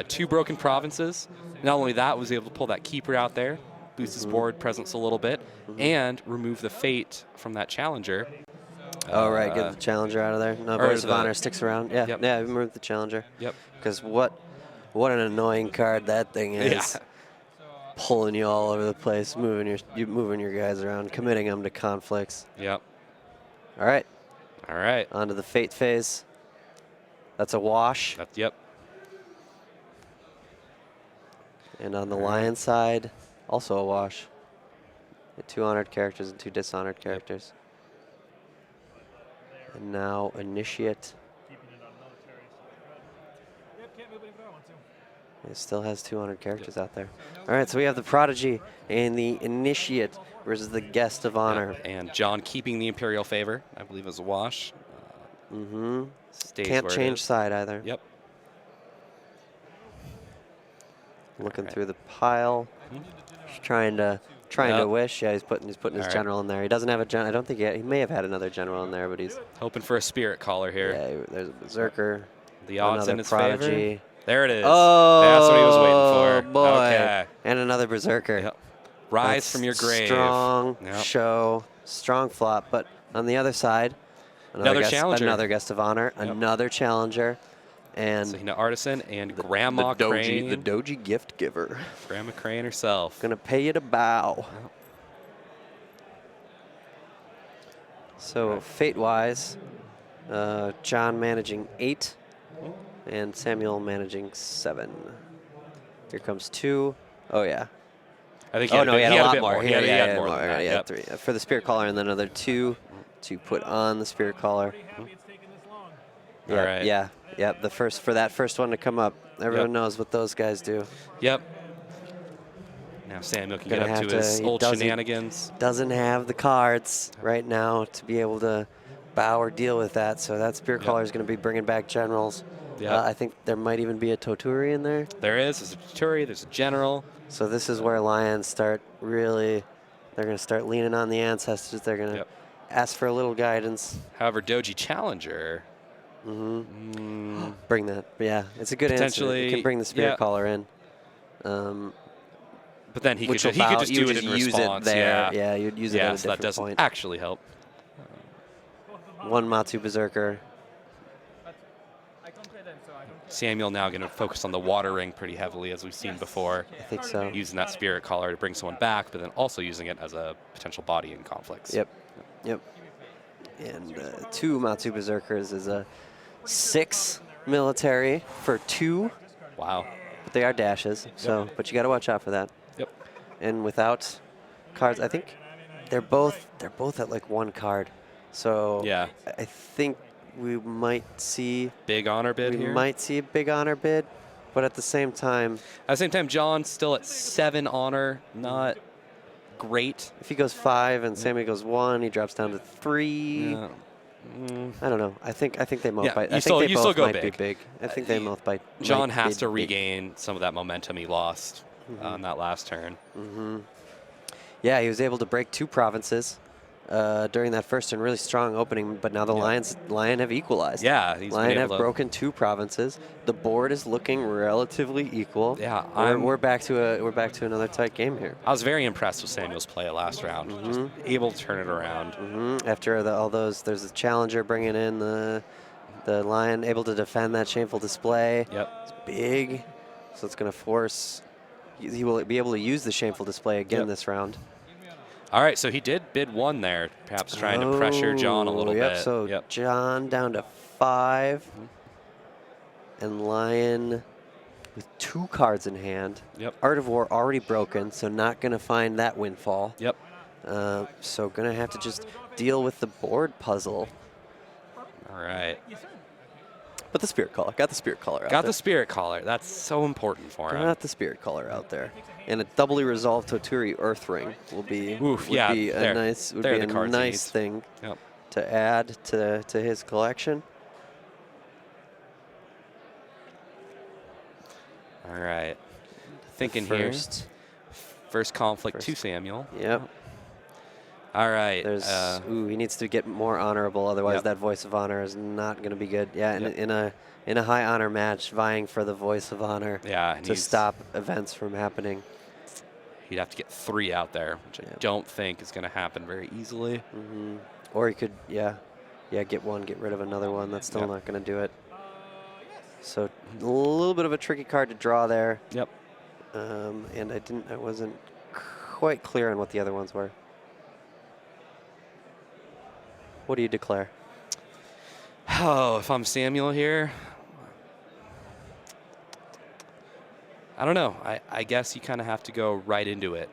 2 broken provinces. Not only that, was able to pull that keeper out there, boost his board presence a little bit, and remove the fate from that challenger. Oh, right, get the challenger out of there. No, Voice of Honor sticks around. Yeah, yeah, remove the challenger. Yep. Because what an annoying card that thing is. Yeah. Pulling you all over the place, moving your guys around, committing them to conflicts. Yep. All right. All right. On to the fate phase. That's a wash. Yep. And on the lion side, also a wash. 2 honored characters and 2 dishonored characters. And now initiate. It still has 200 characters out there. All right, so we have the Prodigy and the Initiate versus the Guest of Honor. And John keeping the Imperial favor, I believe, is a wash. Can't change side either. Yep. Looking through the pile, just trying to wish. Yeah, he's putting his general in there. He doesn't have a general. I don't think he may have had another general in there, but he's hoping for a Spirit Caller here. Yeah, there's a Berserker. The odds in his Prodigy. favor. There it is. Oh, that's what he was waiting for. Boy. Okay. And another Berserker. Yep. Rise from your grave. Strong show, strong flop. But on the other side, another challenger. Another Guest of Honor, another challenger. And Sahina Artisan and Grandma Crane. The Doji gift giver. Grandma Crane herself. Gonna pay you to bow. Yep. So fate-wise, John managing 8. And Samuel managing 7. Here comes 2. Oh, yeah. I think he had a lot more. He had more. He had 3. For the Spirit Caller, and then another 2 to put on the Spirit Caller. All right. Yeah. For that first one to come up. Everyone knows what those guys do. Yep. Now Samuel can get up to his old shenanigans. Doesn't have the cards right now to be able to bow or deal with that, so that Spirit Caller is going to be bringing back generals. I think there might even be a Toturi in there. There is. There's a Toturi. There's a general. So this is where Lions start really, they're going to start leaning on the ancestors. They're going to ask for a little guidance. However, Doji Challenger. Bring that. Yeah, it's a good answer. You can bring the Spirit Caller in. But then he could just do it in response. Yeah, you'd use it at a so that different doesn't point. actually help. 1 Matsu Berserker. Samuel now going to focus on the water ring pretty heavily, as we've seen before. I think so. Using that Spirit Caller to bring someone back, but then also using it as a potential body in conflicts. Yep. And 2 Matsu Berserkers is a 6 military for 2. Wow. But they are dashes, so but you got to watch out for that. Yep. And without cards, I think they're both at like 1 card. So I think we might see big honor bid here. We might see a big honor bid, but at the same time, John's still at 7 honor, not great. If he goes 5 and Sammy goes 1, he drops down to 3. Yeah. I don't know. I think they both might. I think they both might be big. I think they both might. John has to regain some of that momentum he lost on that last turn. Yeah, he was able to break 2 provinces during that first turn. Really strong opening, but now the Lion have equalized. Yeah, Lion have broken 2 provinces. The board is looking relatively equal. Yeah, we're back to another tight game here. I was very impressed with Samuel's play last round. Just able to turn it around. After all those, there's a challenger bringing in the Lion, able to defend that shameful display. It's big, so it's going to force. He will be able to use the shameful display again this round. All right, so he did bid 1 there, perhaps trying to pressure John a little bit. So John down to 5, and Lion with 2 cards in hand. Art of War already broken, so not going to find that windfall. So going to have to just deal with the board puzzle. All right. But the Spirit Caller, got the Spirit Caller out there. Got the Spirit Caller. That's so important for him. Got the Spirit Caller out there. And a doubly resolved Toturi Earth Ring will be a nice thing to add to his collection. All right. Thinking here. First conflict to Samuel. All right. Ooh, he needs to get more honorable, otherwise Yep. that voice of honor is not going to be good. Yeah, Yep. in a high honor match, vying for the voice of honor to stop events from happening. He'd have to get 3 out there, which I don't think is going to happen very easily. Or he could, get one, get rid of another one. That's still not going to do it. So a little bit of a tricky card to draw there. Yep. And I wasn't quite clear on what the other ones were. What do you declare? Oh, if I'm Samuel here, I don't know. I guess you kind of have to go right into it.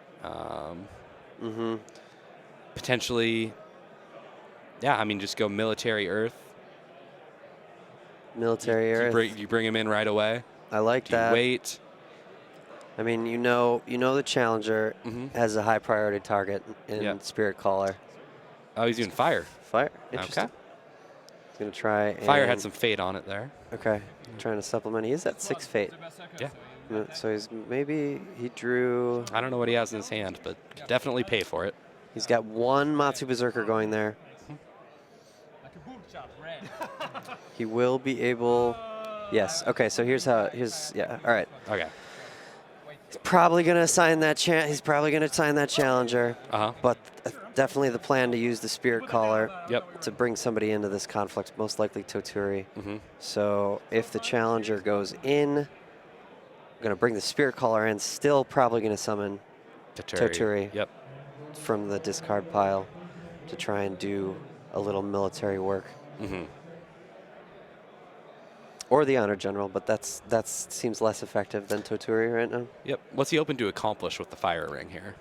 Potentially, I mean, just go military Earth. Military Earth. You bring him in right away. I like Do you that. wait? I mean, you know the challenger has a high priority target in Spirit Caller. Oh, he's doing fire. Fire. Interesting. Okay. He's gonna try. Fire had some fate on it there. Okay. Trying to supplement. He is at 6 fate. Yeah. So he drew. I don't know what he has in his hand, but definitely pay for it. He's got 1 Matsu Berserker going there. He will be able. Yes. Okay. So all right. Okay. He's probably gonna assign that He's probably gonna assign that challenger. But definitely the plan to use the Spirit Caller. Yep. To bring somebody into this conflict, most likely Toturi. So if the challenger goes in, I'm gonna bring the Spirit Caller in. Still probably gonna summon Toturi. Yep. From the discard pile to try and do a little military work. Or the Honor General, but that seems less effective than Toturi right now. Yep. What's he open to accomplish with the fire ring here?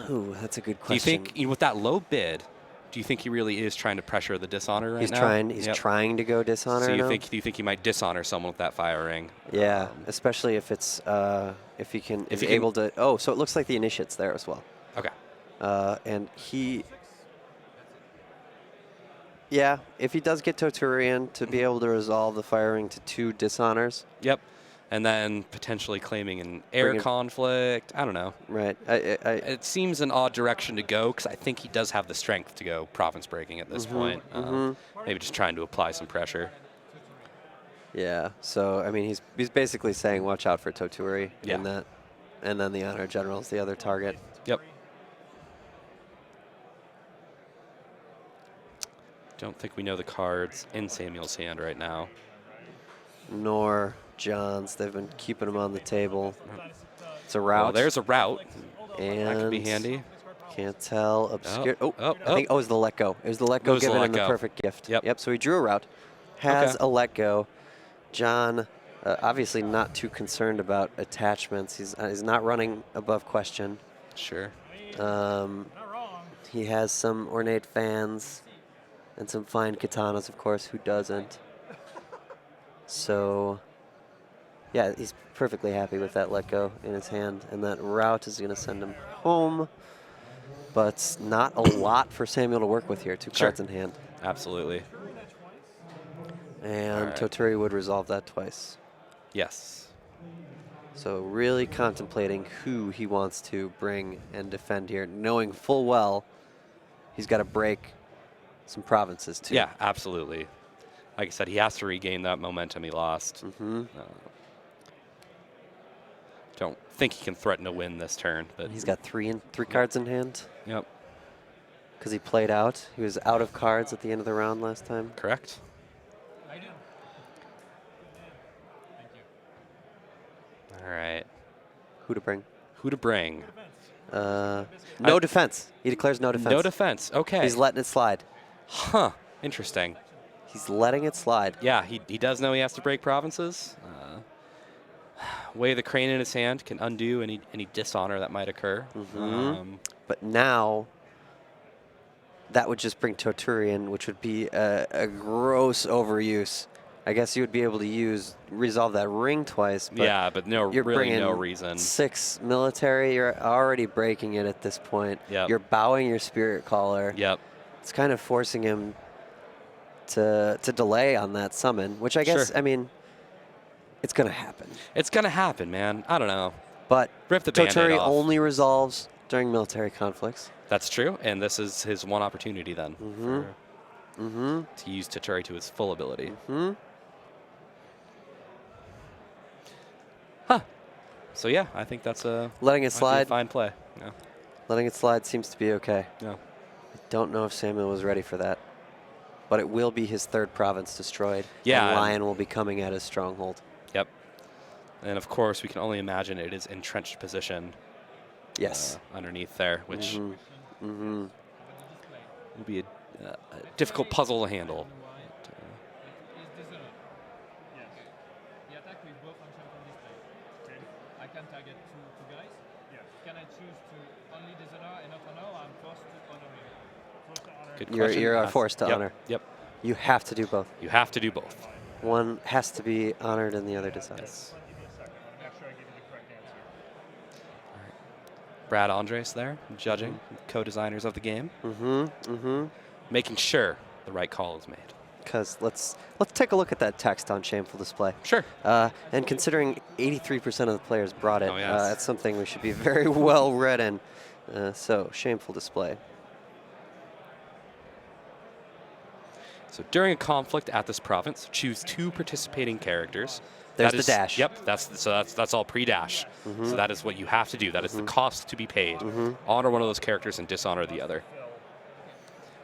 Ooh, that's a good question. Do you think, with that low bid, do you think he really is trying to pressure the dishonor right now? He's trying to go dishonor. So do you think he might dishonor someone with that fire ring? Yeah, especially if it's if he can able to. Oh, so it looks like the initiate's there as well. Okay. And he. Yeah, if he does get Toturian to be able to resolve the fire ring to 2 dishonors. Yep. And then potentially claiming an air conflict. I don't know. Right. It seems an odd direction to go because I think he does have the strength to go province breaking at this point. Maybe just trying to apply some pressure. Yeah. So I mean, he's basically saying, watch out for Toturi in that, and then the Honor General is the other target. Yep. Don't think we know the cards in Samuel's hand right now. Nor John's. They've been keeping them on the table. It's a route. Well, there's a route. And that could be handy. Can't tell. Obscure. I think. Oh, it was the let go. It was the let go given him the perfect gift. Yep. So he drew a route. Has a let go. John, obviously not too concerned about attachments. He's not running above question. Sure. He has some ornate fans and some fine katanas, of course. Who doesn't? So, yeah, he's perfectly happy with that let go in his hand, and that route is going to send him home. But not a lot for Samuel to work with here. 2 cards in hand. Absolutely. And Toturi would resolve that twice. Yes. So really contemplating who he wants to bring and defend here, knowing full well he's got to break some provinces too. Yeah, absolutely. Like I said, he has to regain that momentum he lost. Don't think he can threaten to win this turn, but he's got 3 cards in hand. Yep. Because he played out. He was out of cards at the end of the round last time. Correct. All right. Who to bring? Who to bring? No defense. He declares no defense. No defense. Okay. He's letting it slide. Huh. Interesting. He's letting it slide. Yeah, he does know he has to break provinces. Way the crane in his hand can undo any dishonor that might occur. But now, that would just bring Toturi in, which would be a gross overuse. I guess you would be able to resolve that ring twice. But yeah, but you're really no reason. 6 military, you're already breaking it at this point. Yep. You're bowing your Spirit Caller. Yep. It's kind of forcing him to delay on that summon, which I guess, I mean, it's going to happen. It's going to happen, man. I don't know. But Rip the Toturi Band-Aid off. only resolves during military conflicts. That's true, and this is his one opportunity then to use Toturi to his full ability. Huh. So yeah, I think that's a letting it slide. Fine play. Yeah. Letting it slide seems to be okay. Yeah. I don't know if Samuel was ready for that, but it will be his third province destroyed. Yeah. And Lion will be coming at his stronghold. Yep. And of course, we can only imagine it is entrenched position. Yes. Underneath there, which will be a difficult puzzle to handle. I can target two guys. Yes. Can I choose to only dishonor and not honor, or I'm forced to honor? Good question. You're forced to honor. Yep. You have to do both. You have to do both. One has to be honored and the other dishonored. Yes. Brad Andres there, judging, co-designers of the game. Making sure the right call is made. Because let's take a look at that text on Shameful Display. Sure. And considering 83% of the players brought it, yes. that's something we should be very well read in. So, Shameful Display. So during a conflict at this province, choose 2 participating characters. There's the dash. Yep, that's all pre-dash. So that is what you have to do. That is the cost to be paid. Honor one of those characters and dishonor the other.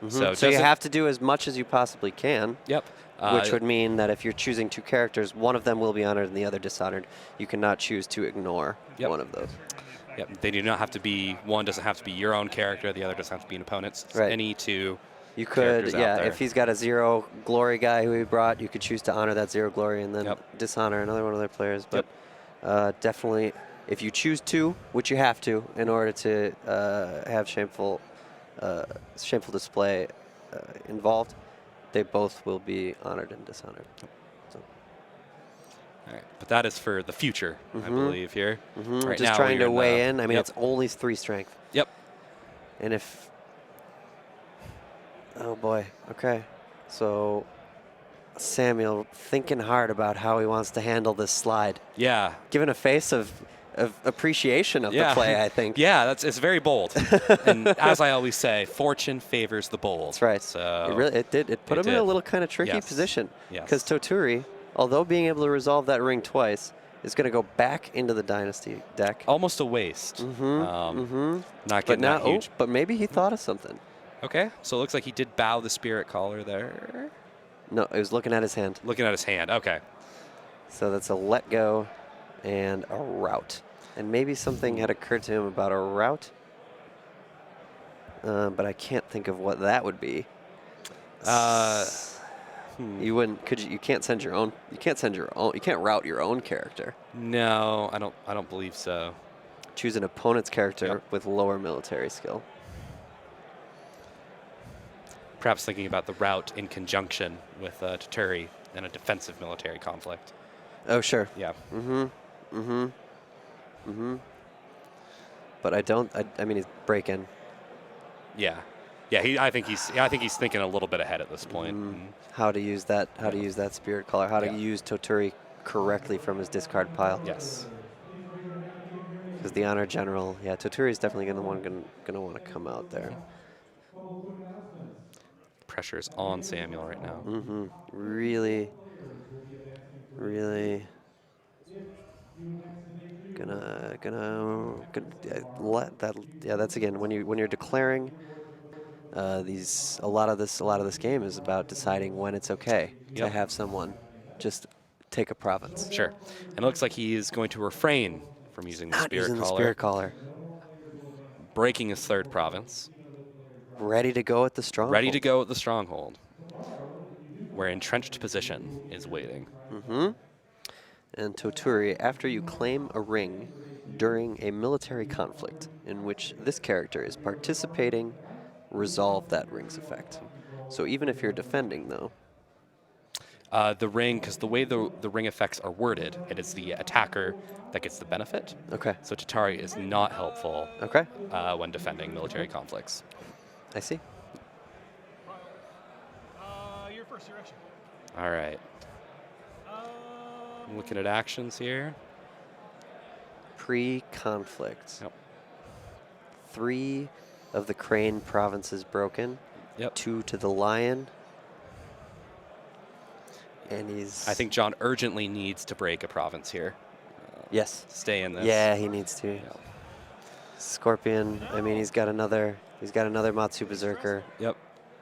So you have to do as much as you possibly can. Yep. Which would mean that if you're choosing 2 characters, one of them will be honored and the other dishonored. You cannot choose to ignore one of those. Yep. They do not have to be, one doesn't have to be your own character, the other doesn't have to be an opponent's. It's any 2 You could, characters out there. if he's got a 0 glory guy who he brought, you could choose to honor that 0 glory and then dishonor another one of their players. But definitely, if you choose 2, which you have to in order to have Shameful Display involved, they both will be honored and dishonored. So. All right, but that is for the future, I believe, here. Right Just now trying to weigh in. I mean, Yep. it's only 3 strength. Yep. And if... Oh, boy. Okay. So Samuel thinking hard about how he wants to handle this slide. Yeah. Giving a face of appreciation of the play, I think. Yeah, it's very bold. And as I always say, fortune favors the bold. That's right. So it put him in a little kind of tricky position. Because Toturi, although being able to resolve that ring twice, is going to go back into the Dynasty deck. Almost a waste. Not getting that huge. But maybe he thought of something. Okay, so it looks like he did bow the Spirit Caller there. No, he was looking at his hand. Looking at his hand, okay. So that's a let go and a route. And maybe something had occurred to him about a route. But I can't think of what that would be. You wouldn't, could you? You can't send your own. You can't send your own. You can't route your own character. No, I don't believe so. Choose an opponent's character with lower military skill. Perhaps thinking about the route in conjunction with Toturi in a defensive military conflict. Oh, sure. Yeah. But I mean, he's breaking. Yeah. Yeah. I think he's thinking a little bit ahead at this point. How to use that? How to use that Spirit Caller? How to use Toturi correctly from his discard pile? Yes. Because the Honor General, Toturi is definitely gonna want to come out there. Pressure's on Samuel right now. Really gonna let that. Yeah, that's again when you're declaring a lot of this game is about deciding when it's okay to have someone just take a province. Sure. And it looks like he is going to refrain from using the Spirit Caller. Breaking his 3rd province. Ready to go at the stronghold. Ready to go at the stronghold, where entrenched position is waiting. And Toturi, after you claim a ring during a military conflict in which this character is participating, resolve that ring's effect. So even if you're defending, though. The ring, because the way the ring effects are worded, it is the attacker that gets the benefit. Okay. So Toturi is not helpful when defending military conflicts. I see. Your first direction. All right. Looking at actions here. Pre-conflict. Yep. 3 of the Crane provinces broken. Yep. 2 to the Lion. And he's... I think John urgently needs to break a province here. Yes. Stay in this. Yeah, he needs to. Yep. Scorpion, I mean, he's got another Matsu Berserker. Yep.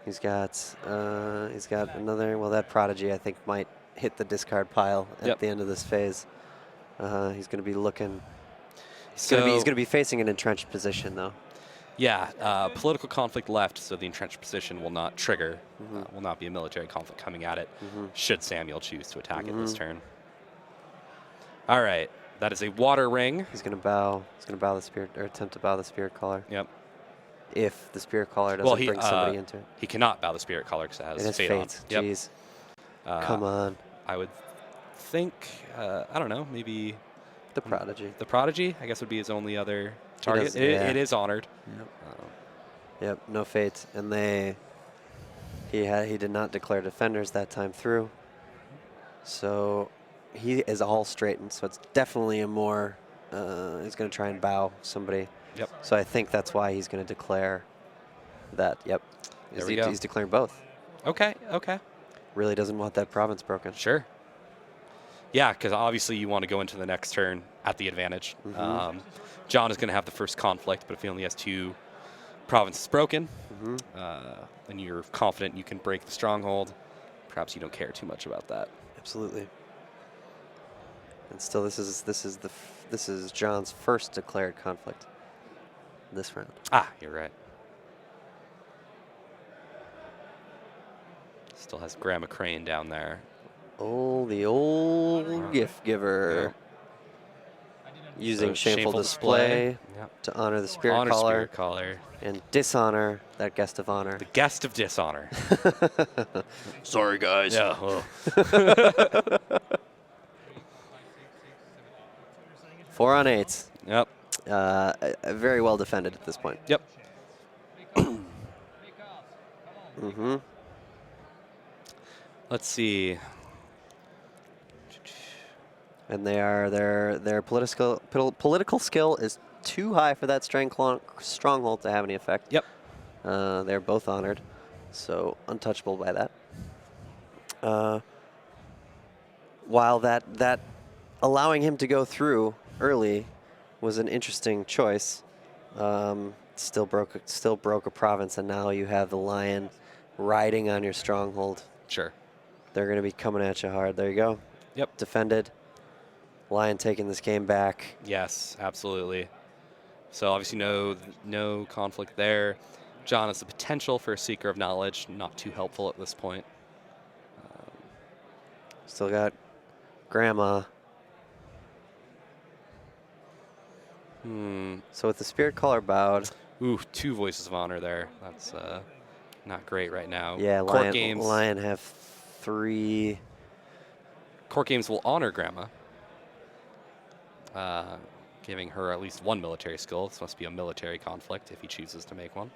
He's got another, well, that Prodigy I think might hit the discard pile at the end of this phase. He's going to be looking, he's going to be facing an entrenched position though. Yeah, political conflict left, so the entrenched position will not trigger, will not be a military conflict coming at it, should Samuel choose to attack it this turn. All right, that is a water ring. He's going to bow the spirit, or attempt to bow the spirit caller. Yep. If the spirit caller doesn't bring somebody into it. He cannot bow the spirit caller because it has fate on. Yep. Jeez. Come on. I would think, I don't know, maybe the Prodigy. The Prodigy, I guess, would be his only other target. It is honored. Yep. Yep, no fate. And he did not declare defenders that time through. So he is all straightened. So it's definitely a more, he's going to try and bow somebody. Yep. So I think that's why he's going to declare that. Yep. He's declaring both. Okay, okay. Really doesn't want that province broken. Sure. Yeah, because obviously you want to go into the next turn at the advantage. John is going to have the first conflict, but if he only has 2 provinces broken, and you're confident you can break the stronghold, perhaps you don't care too much about that. Absolutely. And still, this is John's first declared conflict this round. Ah, you're right. Still has Grandma Crane down there. Oh, the old gift giver. Using shameful display to honor the spirit caller. And dishonor that guest of honor. The guest of dishonor. Sorry, guys. Yeah. Well. 4 on 8s. Yep. Very well defended at this point. Yep. Let's see. And their political skill is too high for that stronghold to have any effect. Yep. They're both honored, so untouchable by that. While that allowing him to go through early was an interesting choice, still broke a province, and now you have the Lion riding on your stronghold. Sure. They're going to be coming at you hard. There you go. Yep. Defended. Lion taking this game back. Yes, absolutely. So obviously no conflict there. John has the potential for a Seeker of Knowledge. Not too helpful at this point. Still got Grandma. So with the Spirit Caller bowed. Ooh, 2 Voices of Honor there. That's not great right now. Yeah, Lion have 3. Court Games will honor Grandma, giving her at least 1 military skill. This must be a military conflict if he chooses to make one.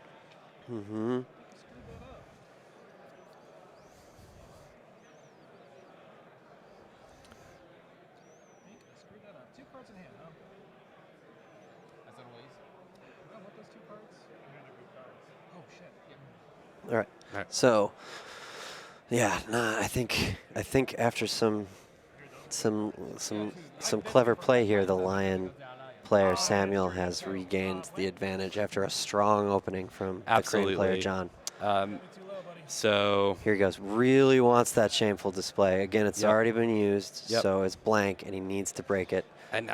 All right. So, yeah, I think after some clever play here, the Lion player Samuel has regained the advantage after a strong opening from the Crane player John. So here he goes. Really wants that shameful display. Again, it's already been used, so it's blank, and he needs to break it. And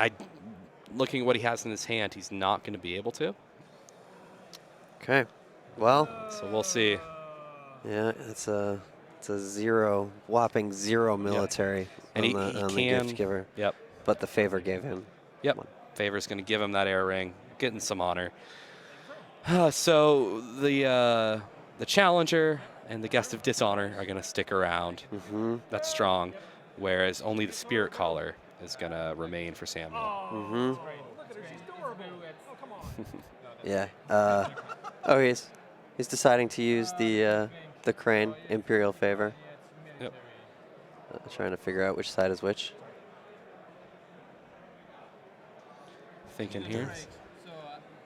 looking at what he has in his hand, he's not going to be able to. Okay. Well, so we'll see. Yeah, it's a whopping 0 military on the gift giver. Yep. But the favor gave him. Yep. 1. Favor's going to give him that air ring, getting some honor. So the challenger and the guest of dishonor are going to stick around. That's strong. Whereas only the Spirit Caller is going to remain for Samuel. Yeah. He's deciding to use the Crane Imperial favor. Yep. Trying to figure out which side is which. Thinking here.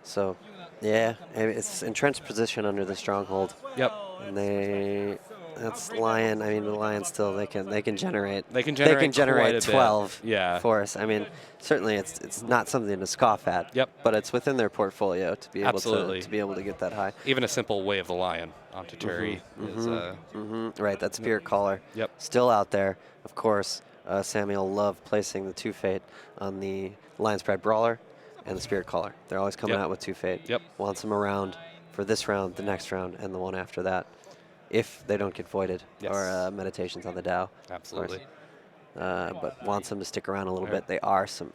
So Yeah, it's entrenched position under the stronghold. Yep. And that's Lion. I mean, the Lion still they can generate. They can generate 12 yeah. for us. I mean, certainly it's not something to scoff at. Yep. But it's within their portfolio to be able Absolutely. to be able to get that high. Even a simple Way of the Lion onto Turi is right. That Spirit Caller. Yep. Still out there, of course. Samuel loved placing the 2 Fate on the Lion's Pride Brawler and the Spirit Caller. They're always coming out with 2 Fate. Yep. Wants them around for this round, the next round, and the one after that, if they don't get voided or meditations on the Dow. Absolutely. But wants them to stick around a little bit. They are some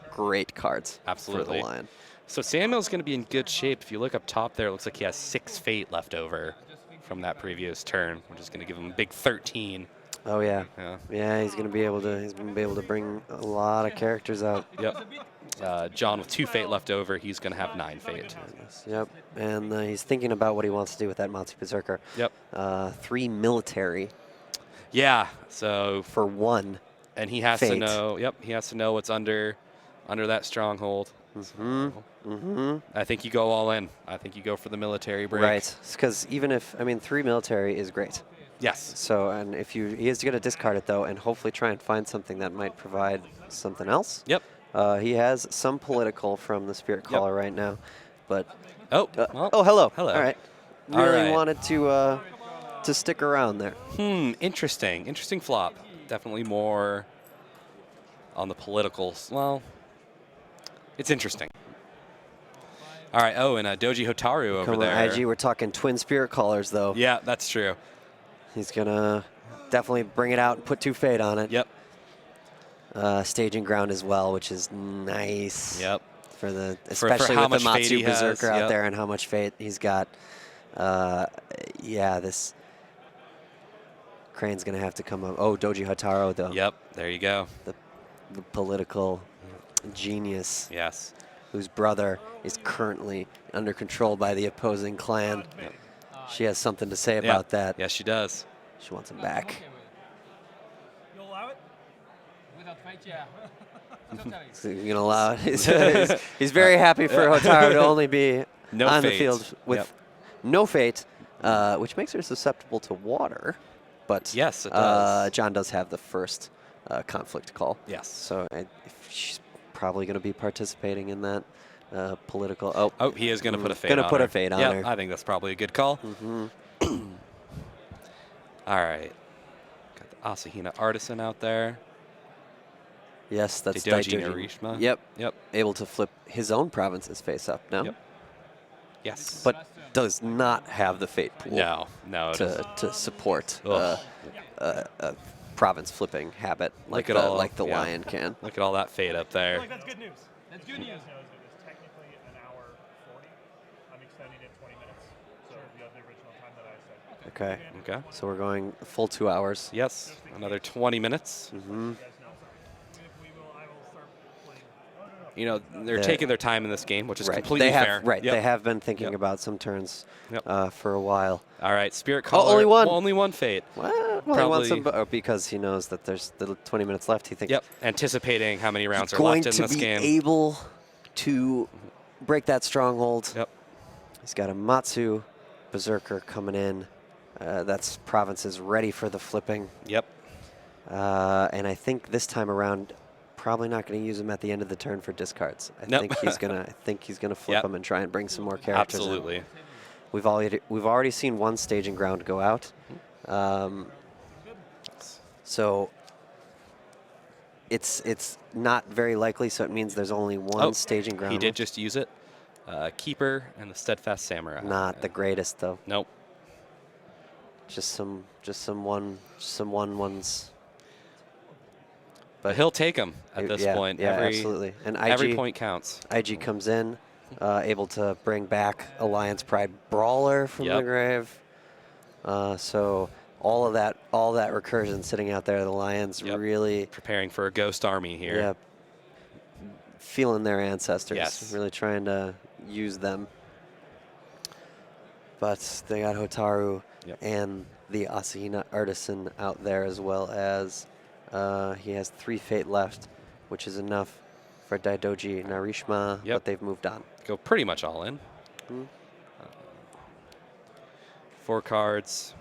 great cards for the Lion. So Samuel's going to be in good shape. If you look up top there, it looks like he has 6 Fate left over from that previous turn, which is going to give him a big 13. Oh yeah. Yeah, he's going to be able to bring a lot of characters out. Yep. John with 2 Fate left over, he's going to have 9 Fate. Yep. And he's thinking about what he wants to do with that Matsu Berserker. Yep. 3 military. Yeah. So for 1. And he has to know. Yep. He has to know what's under that stronghold. I think you go all in. I think you go for the military break. Right. Because even if 3 military is great. Yes. So, and if he is going to discard it though, and hopefully try and find something that might provide something else. Yep. He has some political from the Spirit Caller right now, but well, hello. Hello. All right. Really wanted to stick around there. Interesting. Interesting flop. Definitely more on the political. Well, it's interesting. All right. Oh, and Doji Hotaru over there. IG, we're talking twin Spirit Callers though. Yeah, that's true. He's gonna definitely bring it out and put 2 Fate on it. Yep. Staging ground as well, which is nice. Yep. Especially with the Matsu Berserker out yep. there and how much Fate he's got. Yeah, this Crane's gonna have to come up. Oh, Doji Hotaru though. Yep. There you go. The political genius. Yes. Whose brother is currently under control by the opposing clan. Yep. She has something to say about that. Yes, she does. She wants him back. You'll allow it? Without fight, yeah. So you're gonna allow it. He's very happy for Hotaru to only be on the field with no Fate, which makes her susceptible to water. But yes, it does. John does have the first conflict call. Yes. So she's probably going to be participating in that political. Oh, he is going to put a Fate on her. Going to put her. a Fate on her. I think that's probably a good call. All right. Got the Asahina Artisan out there. Yes, that's Doji Narishima. Yep. Yep. Able to flip his own provinces face up now. Yep. Yes. But does not have the Fate pool. No. To support a province flipping habit like the Lion can. Look at all that Fate up there. That's good news. That's good news. It's technically an hour 40. I'm extending it 20 minutes. So you have the original time that I said. Okay. So we're going a full 2 hours. Yes. Another 20 minutes. You know, they're taking their time in this game, which is completely fair. Right. They have been thinking about some turns for a while. All right. Spirit Caller. Only one. Only one Fate. Well, he wants some, because he knows that there's the 20 minutes left. He thinks. Yep. Anticipating how many rounds are left in this game. Going to be able to break that stronghold. Yep. He's got a Matsu Berserker coming in. That's provinces ready for the flipping. Yep. And I think this time around, probably not going to use him at the end of the turn for discards. I think he's gonna flip him and try and bring some more characters. Absolutely. In. We've already seen one staging ground go out. So it's not very likely. So it means there's only one staging ground. He did just use it. Keeper and the Steadfast Samurai. Not the greatest though. Nope. Just some ones. But he'll take them at this point. Yeah, absolutely. And every point counts. IG comes in, able to bring back a Lion's Pride Brawler from the grave. So all that recursion sitting out there, the Lions really preparing for a ghost army here. Yeah, feeling their ancestors. Yes. Really trying to use them. But they got Hotaru and the Asahina Artisan out there, as well as he has 3 Fate left, which is enough for Daidoji Narishima, but they've moved on. Go pretty much all in. 4 cards.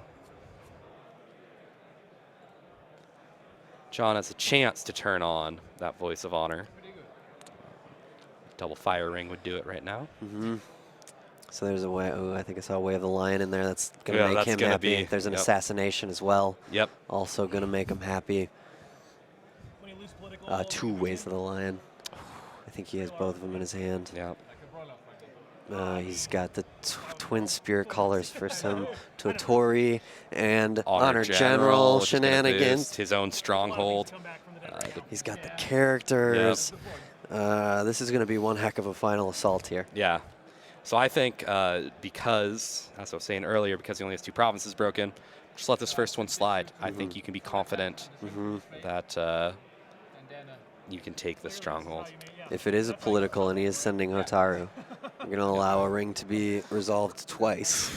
John has a chance to turn on that Voice of Honor. Double Fire Ring would do it right now. So there's a way. Oh, I think I saw a Way of the Lion in there. That's going to make him happy. There's an Assassination as well. Yep. Also going to make him happy. 2 Ways of the Lion. I think he has both of them in his hand. Yep. He's got the twin Spirit Callers for some Totori and Honor General shenanigans. His own stronghold. He's got the characters. This is going to be one heck of a final assault here. Yeah. So I think because, as I was saying earlier, because he only has 2 provinces broken, just let this first one slide. I think you can be confident that you can take this stronghold. If it is a political and he is sending Hotaru, you're going to allow a ring to be resolved twice.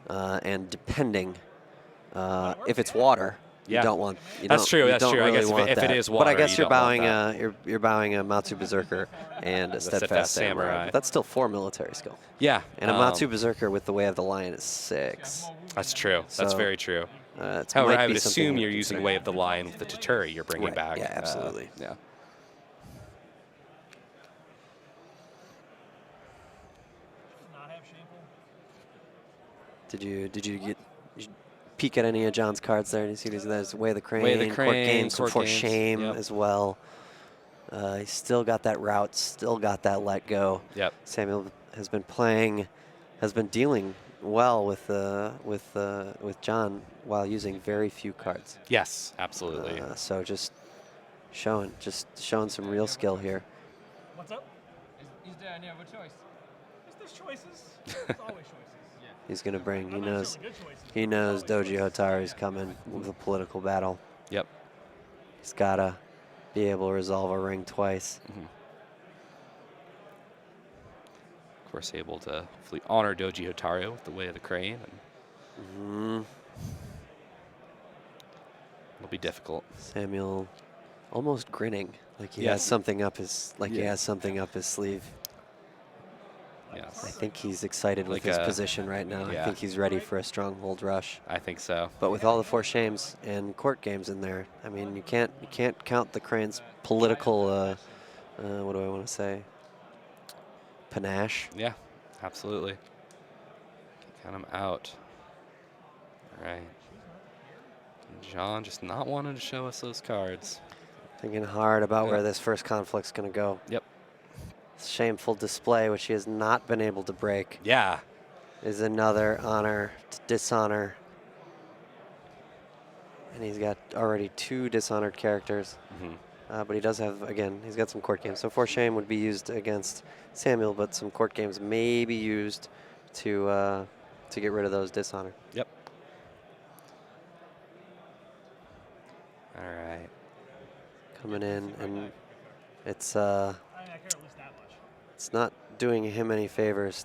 And depending, if it's water, you don't want. That's true. That's true. Really I guess if it is water, but I guess you're bowing a Matsu Berserker and a Steadfast Samurai. But that's still 4 military skill. Yeah. And a Matsu Berserker with the Way of the Lion is 6. That's true. So, that's very true. However, I would assume you're using Way of the Lion with the Totori you're bringing back. Yeah, absolutely. Yeah. Did you peek at any of John's cards there? Did you see there's Way of the Crane, Court Games, For Shame as well. He's still got that route, still got that let go. Yep. Samuel has been dealing well with John while using very few cards. Yes, absolutely. So just showing some real skill here. What's up? Is there any other choice? There's choices. There's always choices. He's going to bring, he knows Doji Hotaru's coming with a political battle. Yep. He's got to be able to resolve a ring twice. Of course, able to hopefully honor Doji Hotaru with the Way of the Crane. And it'll be difficult. Samuel almost grinning, like he has something up his, he has something up his sleeve. Yes. I think he's excited with his position right now. I think he's ready for a stronghold rush. I think so. But with all the 4 shames and court games in there, I mean, you can't count the Crane's political, what do I want to say, panache. Yeah, absolutely. Count him out. All right. John just not wanting to show us those cards. Thinking hard about where this first conflict's going to go. Yep. Shameful display, which he has not been able to break. Yeah. Is another honor to dishonor. And he's got already 2 dishonored characters. But he does have, again, he's got some court games. So 4 shame would be used against Samuel, but some court games may be used to get rid of those dishonor. Yep. All right. Coming in, and it's not doing him any favors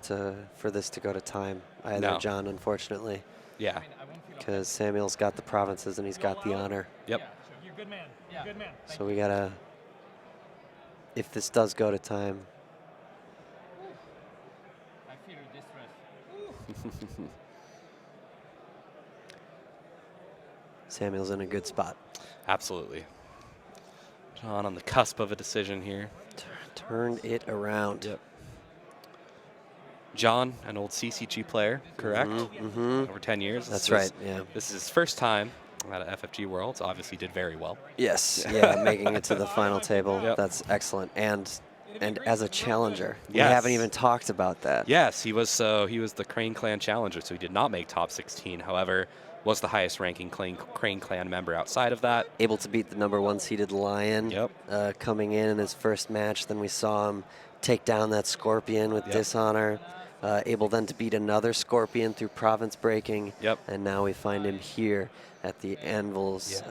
for this to go to time either, John, unfortunately. Yeah. Because Samuel's got the provinces and he's got the honor. Yep. You're a good man. You're a good man. So we gotta, if this does go to time. I feel distress. Samuel's in a good spot. Absolutely. John on the cusp of a decision here. Turned it around. Yep. John, an old CCG player, correct? Over 10 years. That's right, yeah. This is his first time at a FFG Worlds. Obviously did very well. Yes, yeah, making it to the final table. Yep. That's excellent. And as a challenger, we haven't even talked about that. Yes, he was the Crane Clan challenger, so he did not make top 16. However, was the highest ranking Crane Clan member outside of that. Able to beat the #1 seeded Lion. Yep. Coming in his first match. Then we saw him take down that Scorpion with dishonor. Able then to beat another Scorpion through province breaking. Yep. And now we find him here at the Anvil's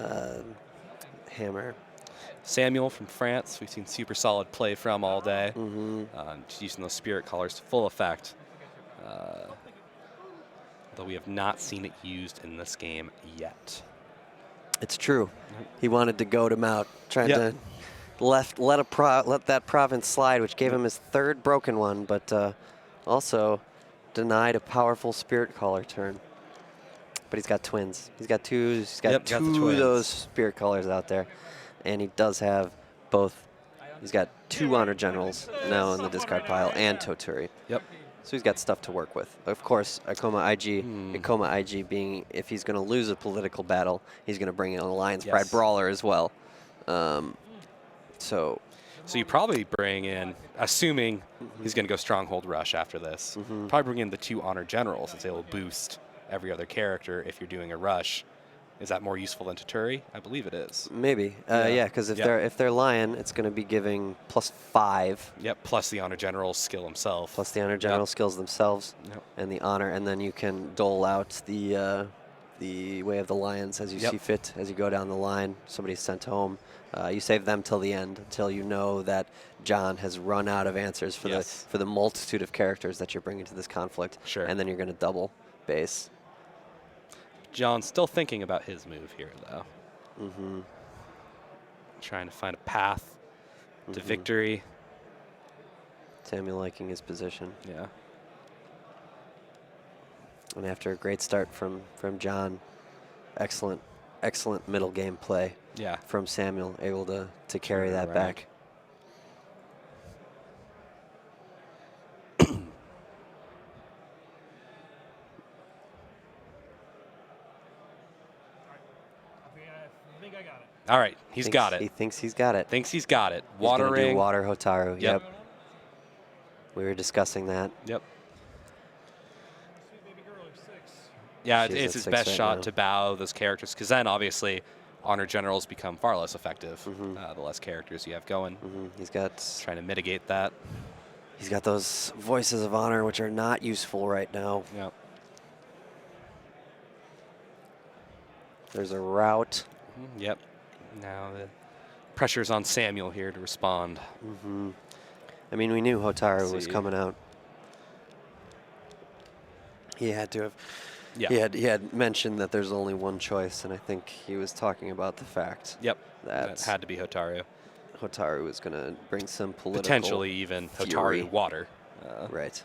hammer. Samuel from France, we've seen super solid play from all day. Just using those Spirit Callers to full effect. Though we have not seen it used in this game yet. It's true. He wanted to goad him out, tried to let that province slide, which gave him his 3rd broken one, but Also denied a powerful Spirit Caller turn. But he's got twins. He's got two. He's got two of those Spirit Callers out there. And he does have both. He's got 2 Honor Generals now in the discard pile and Toturi. Yep. So he's got stuff to work with. Of course, Ikoma IG being, if he's going to lose a political battle, he's going to bring in an Alliance Pride Brawler as well. So you probably bring in, assuming he's going to go Stronghold Rush after this, probably bring in the 2 Honor Generals, since they will boost every other character if you're doing a rush. Is that more useful than Toturi? I believe it is. Maybe. Yeah, because if they're Lion, it's going to be giving +5. Yep, plus the Honor General skill himself. Plus the Honor General skills themselves and the Honor, and then you can dole out the Way of the Lions as you see fit, as you go down the line. Somebody's sent home. You save them till the end, until you know that John has run out of answers for the multitude of characters that you're bringing to this conflict. Sure. And then you're going to double base. John's still thinking about his move here, though. Trying to find a path to victory. Samuel liking his position. Yeah. And after a great start from John, excellent middle game play. Yeah. From Samuel, able to carry that back. All right, he's got it. He thinks he's got it. Thinks he's got it. Water He's gonna ring. do Water Hotaru. Yep. We were discussing that. Yep. Yeah, it's his best shot to bow those characters, because then obviously Honor Generals become far less effective the less characters you have going. He's got trying to mitigate that. He's got those Voices of Honor, which are not useful right now. Yep. There's a route. Yep. Now the pressure's on Samuel here to respond. I mean, we knew Hotaru was coming out. He had to have. Yeah. He had mentioned that there's only one choice, and I think he was talking about the fact. That had to be Hotaru. Hotaru was going to bring some political potentially even fury. Hotaru water. Right.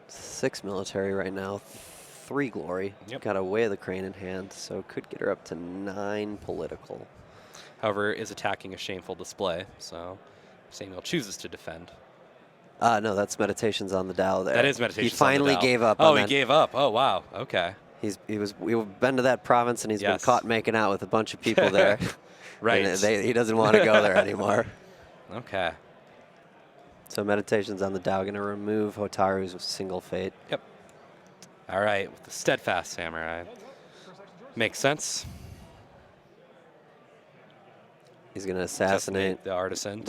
Six military right now, 3 glory. Got a Way of the Crane in hand, so could get her up to 9 political. However, is attacking a shameful display, so Samuel chooses to defend. No, that's Meditations on the Dow there. That is Meditations He finally on the Dow. gave up. Oh, he gave up. Oh, wow. Okay. We've been to that province, and he's been caught making out with a bunch of people there. Right. And he doesn't want to go there anymore. Okay. So Meditations on the Dow going to remove Hotaru's single fate. Yep. All right, with the Steadfast Samurai. Makes sense. He's going to assassinate the artisan.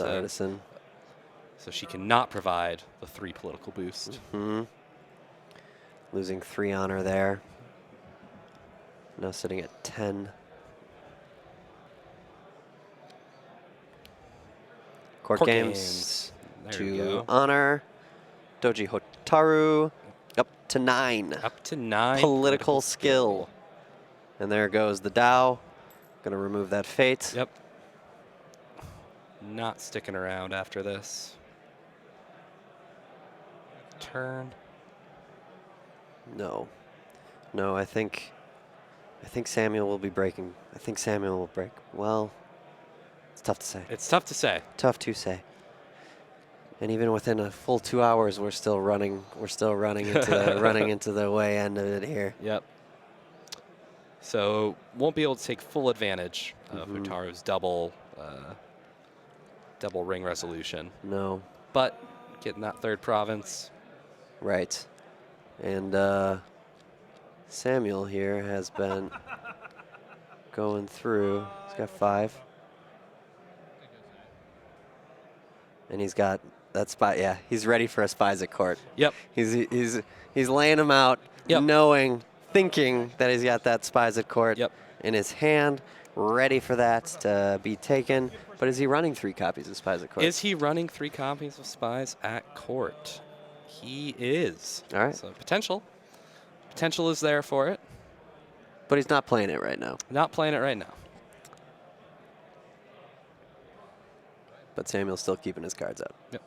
So she cannot provide the 3 political boost. Losing 3 honor there. Now sitting at 10. Court games. 2 honor. Doji Hotaru. Up to 9. Up to 9. Political skill. And there goes the Dow. Going to remove that fate. Yep. Not sticking around after this. Turn. No. I think Samuel will be breaking. I think Samuel will break. Well, it's tough to say. It's tough to say. Tough to say. And even within a full 2 hours, we're still running into the way end of it here. Yep. So won't be able to take full advantage of Hotaru's double ring resolution. No. But getting that 3rd province. Right. And Samuel here has been going through. He's got 5. And he's got that spot. Yeah, he's ready for a Spies at Court. Yep. He's laying them out, thinking that he's got that Spies at Court in his hand, ready for that to be taken. But is he running 3 copies of Spies at Court? Is he running 3 copies of Spies at Court? He is. All right. So potential is there for it. But he's not playing it right now. Not playing it right now. But Samuel's still keeping his cards out. Yep.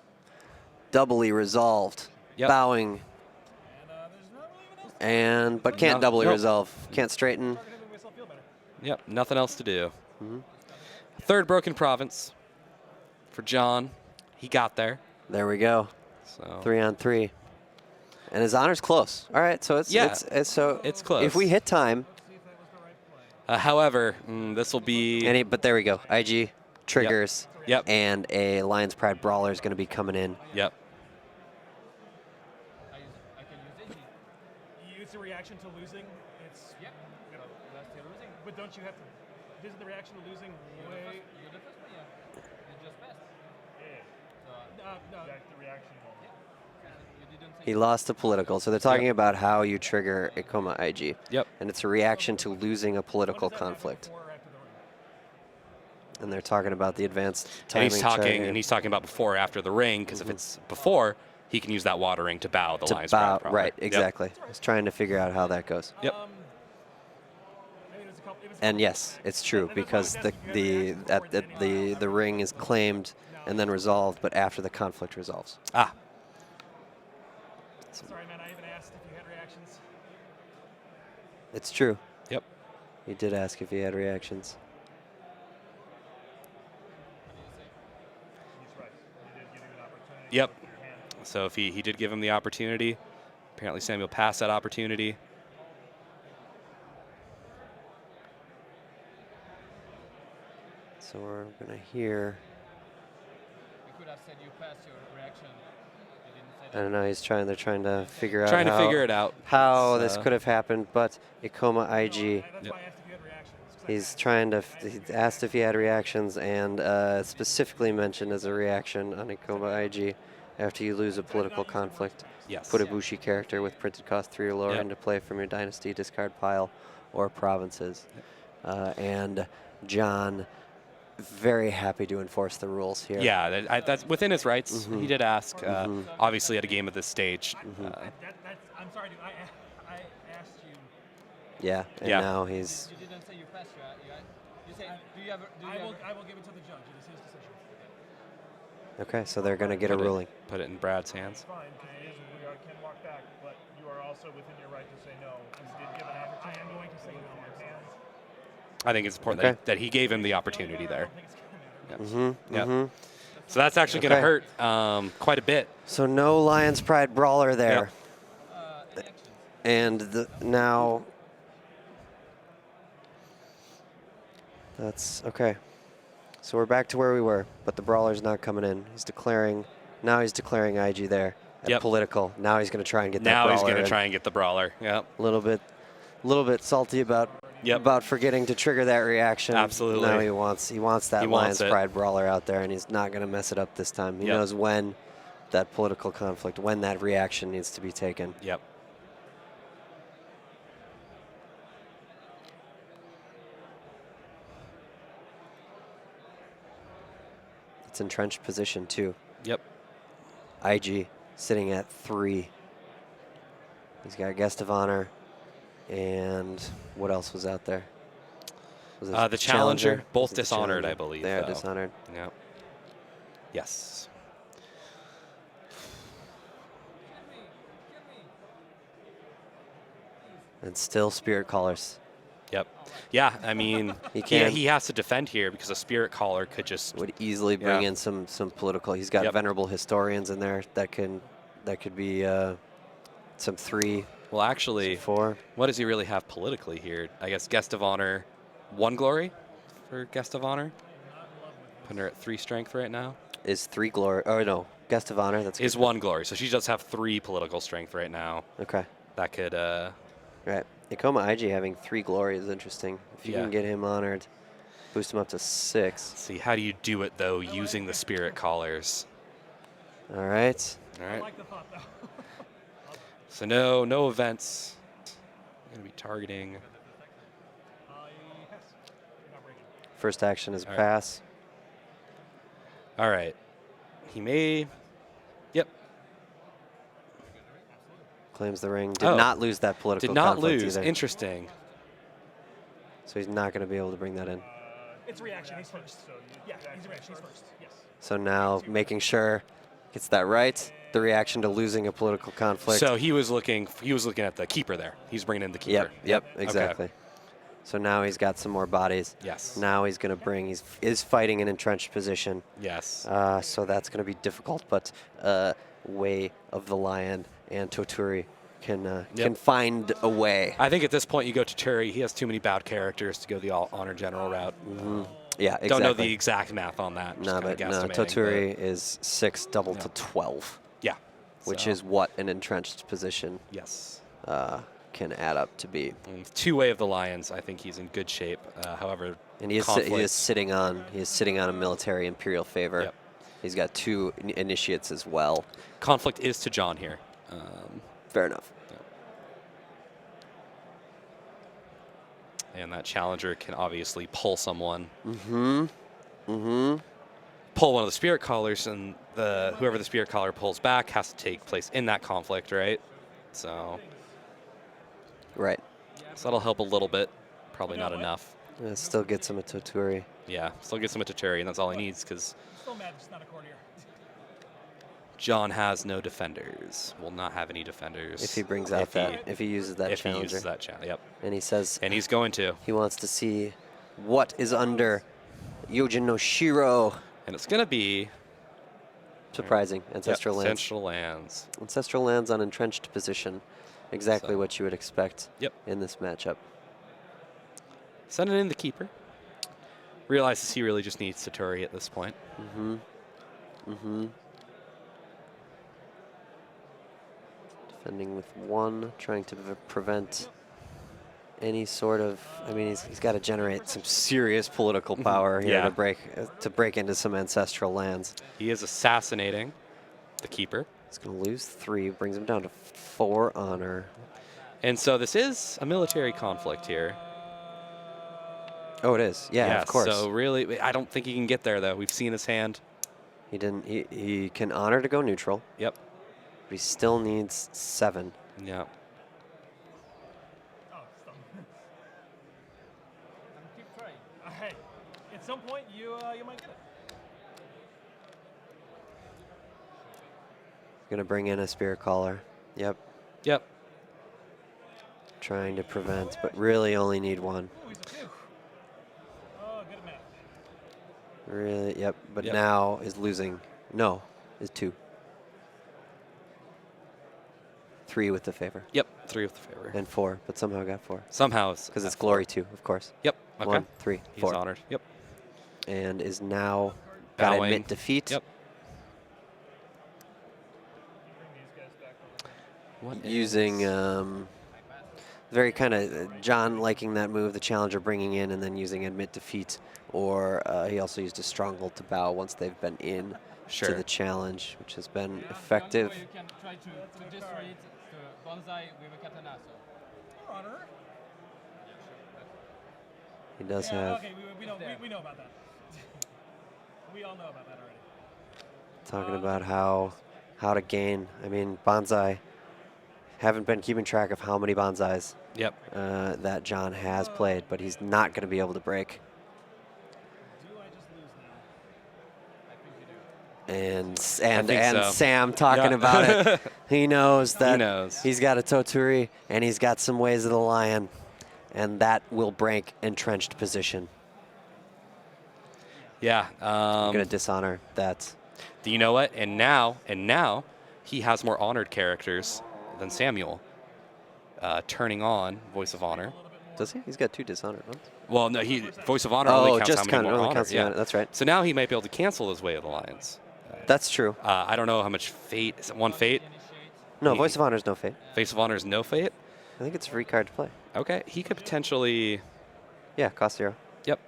Doubly resolved. Yep. Bowing. But can't doubly resolve. Can't straighten. Yep, nothing else to do. Third broken province for John. He got there. There we go. So 3 on 3. And his honor's close. All right, so it's close. If we hit time. However, this will be. But there we go. IG triggers. Yep. And a Lion's Pride Brawler is going to be coming in. Yep. You use the reaction to losing. It's losing. But don't you have to? Isn't the reaction to losing way? You're the first player. You just passed. No, the reaction. He lost a political, so they're talking about how you trigger a Coma IG. Yep. And it's a reaction to losing a political conflict. And they're talking about the advanced timing. And he's talking about before or after the ring, because if it's before, he can use that water ring to bow the Lion's Pride. Right, exactly. Yep. He's trying to figure out how that goes. Yep. And yes, it's true, because the ring is claimed and then resolved, but after the conflict resolves. Ah. Sorry, man, I even asked if you had reactions. It's true. Yep. He did ask if he had reactions. He's right. He did give you an opportunity. Yep. So if he did give him the opportunity, apparently Samuel passed that opportunity. So we're going to hear. You could have said you passed your reaction. You didn't say that. I don't know. They're trying to figure out how this could have happened, but Ikoma IG. He asked if he had reactions, and specifically mentioned as a reaction on Ikoma IG after you lose a political conflict. Yes. Put a Bushi character with printed cost 3 or lower into play from your dynasty discard pile or provinces. And John, very happy to enforce the rules here. Yeah, that's within his rights. He did ask, obviously, at a game of this stage. I'm sorry, dude. I asked you. Yeah, and now he's. You didn't say you passed, right? You said, I will give it to the judge. It is his decision. Okay, so they're going to get a ruling. Put it in Brad's hands. Fine, because it is, we can walk back, but you are also within your right to say no. You did give an opportunity. I am going to say no. I think it's important that he gave him the opportunity there. So that's actually going to hurt quite a bit. So no Lion's Pride Brawler there. And now that's okay. So we're back to where we were, but the Brawler's not coming in. Now he's declaring IG there at political. Now he's going to try and get that Brawler. Now he's going to try and get the Brawler. Yep. A little bit salty about forgetting to trigger that reaction. Absolutely. Now he wants that Lion's Pride Brawler out there, and he's not going to mess it up this time. He knows when that political conflict, when that reaction needs to be taken. Yep. It's entrenched position too. Yep. IG sitting at 3. He's got Guest of Honor. And what else was out there? Was it the Challenger, both dishonored, I believe. They are dishonored. Yep. Yes. And still Spirit Callers. Yep. Yeah, I mean, he has to defend here because a Spirit Caller would easily bring in some political. He's got Venerable Historians in there that could be some 3. Well, actually, 4. What does he really have politically here? I guess Guest of Honor, 1 glory for Guest of Honor. Putting her at 3 strength right now. Is 3 glory? Oh no, Guest of Honor. That's is 1 glory. So she does have 3 political strength right now. Okay. That could. Right. Ikoma IG having 3 glory is interesting. If you can get him honored, boost him up to 6. See, how do you do it though using the Spirit Callers? All right. All right. So no events. I'm going to be targeting. First action is pass. All right. He may. Yep. Claims the ring. Did not lose that political. Did not conflict lose. either. Interesting. So he's not going to be able to bring that in. It's reaction. He's first. Yeah, he's reaction. He's first. Yes. So now making sure gets that right. The reaction to losing a political conflict. So he was looking at the keeper there. He's bringing in the keeper. Yep, exactly. Okay. So now he's got some more bodies. Yes. Now he's going to bring, is fighting an entrenched position. Yes. So that's going to be difficult, but Way of the Lion and Toturi can find a way. I think at this point you go Toturi. He has too many bowed characters to go the all-honor general route. Mm-hmm. Yeah, exactly. Don't know the exact math on that. No, but Toturi is 6 double to 12. Yeah. Which is what an entrenched position can add up to be. Two Way of the Lions, I think he's in good shape. However, and he is sitting on a military imperial favor. Yep. He's got 2 initiates as well. Conflict is to John here. Fair enough. And that challenger can obviously pull someone. Mm-hmm. Mm-hmm. Pull one of the spirit callers, and whoever the spirit caller pulls back has to take place in that conflict, right? So. Right. So that'll help a little bit. Probably not enough. It still gets him a Toturi. Yeah, still gets him a Toturi, and that's all he needs because John has no defenders. Will not have any defenders. If he brings out if he uses that challenger. If he uses that yep. And he says. And he's going to. He wants to see what is under Yojin no Shiro. And it's going to be. Surprising. Ancestral lands. Ancestral lands. Ancestral lands on entrenched position. Exactly what you would expect in this matchup. Sending in the keeper. Realizes he really just needs Toturi at this point. Mm-hmm. Mm-hmm. Defending with 1, trying to prevent any sort of. I mean, he's got to generate some serious political power here to break into some ancestral lands. He is assassinating the keeper. He's going to lose 3, brings him down to 4 honor. And so this is a military conflict here. Oh, it is. Yeah, of course. So really, I don't think he can get there, though. We've seen his hand. He didn't. He can honor to go neutral. Yep. But he still needs 7. Yeah. Keep trying. Hey, at some point you might get it. Gonna bring in a spirit caller. Yep. Yep. Trying to prevent, but really only need 1. Really, yep. But now is losing. No, is 2. 3 with the favor. Yep, 3 with the favor. And 4, but somehow got 4. Somehow. Because it's glory 2, of course. Yep. Okay. 1, 3, 4. He's honored. Yep. And is now got to admit defeat. Yep. Using very kind of John liking that move, the challenger bringing in and then using admit defeat, or he also used a stronghold to bow once they've been in to the challenge, which has been effective. You can try to destroy it to bonsai with a katana. He does have. Okay, we know about that. We all know about that already. Talking about how to gain. I mean, bonsai. Haven't been keeping track of how many bonsais that John has played, but he's not going to be able to break. Do I just lose now? And Sam talking about it. He knows that he's got a Toturi and he's got some Ways of the Lion, and that will break entrenched position. Yeah. I'm going to dishonor that. You know what? And now he has more honored characters than Samuel, turning on Voice of Honor. Does he? He's got 2 dishonored ones. Well, no, Voice of Honor only counts just how many more honor. That's right. So now he might be able to cancel his Way of the Lions. That's true. I don't know how much fate. Is it 1 fate? No, Voice of Honor is no fate. Voice of Honor is no fate? I think it's a free card to play. Okay, he could potentially. Yeah, cost 0. Yep.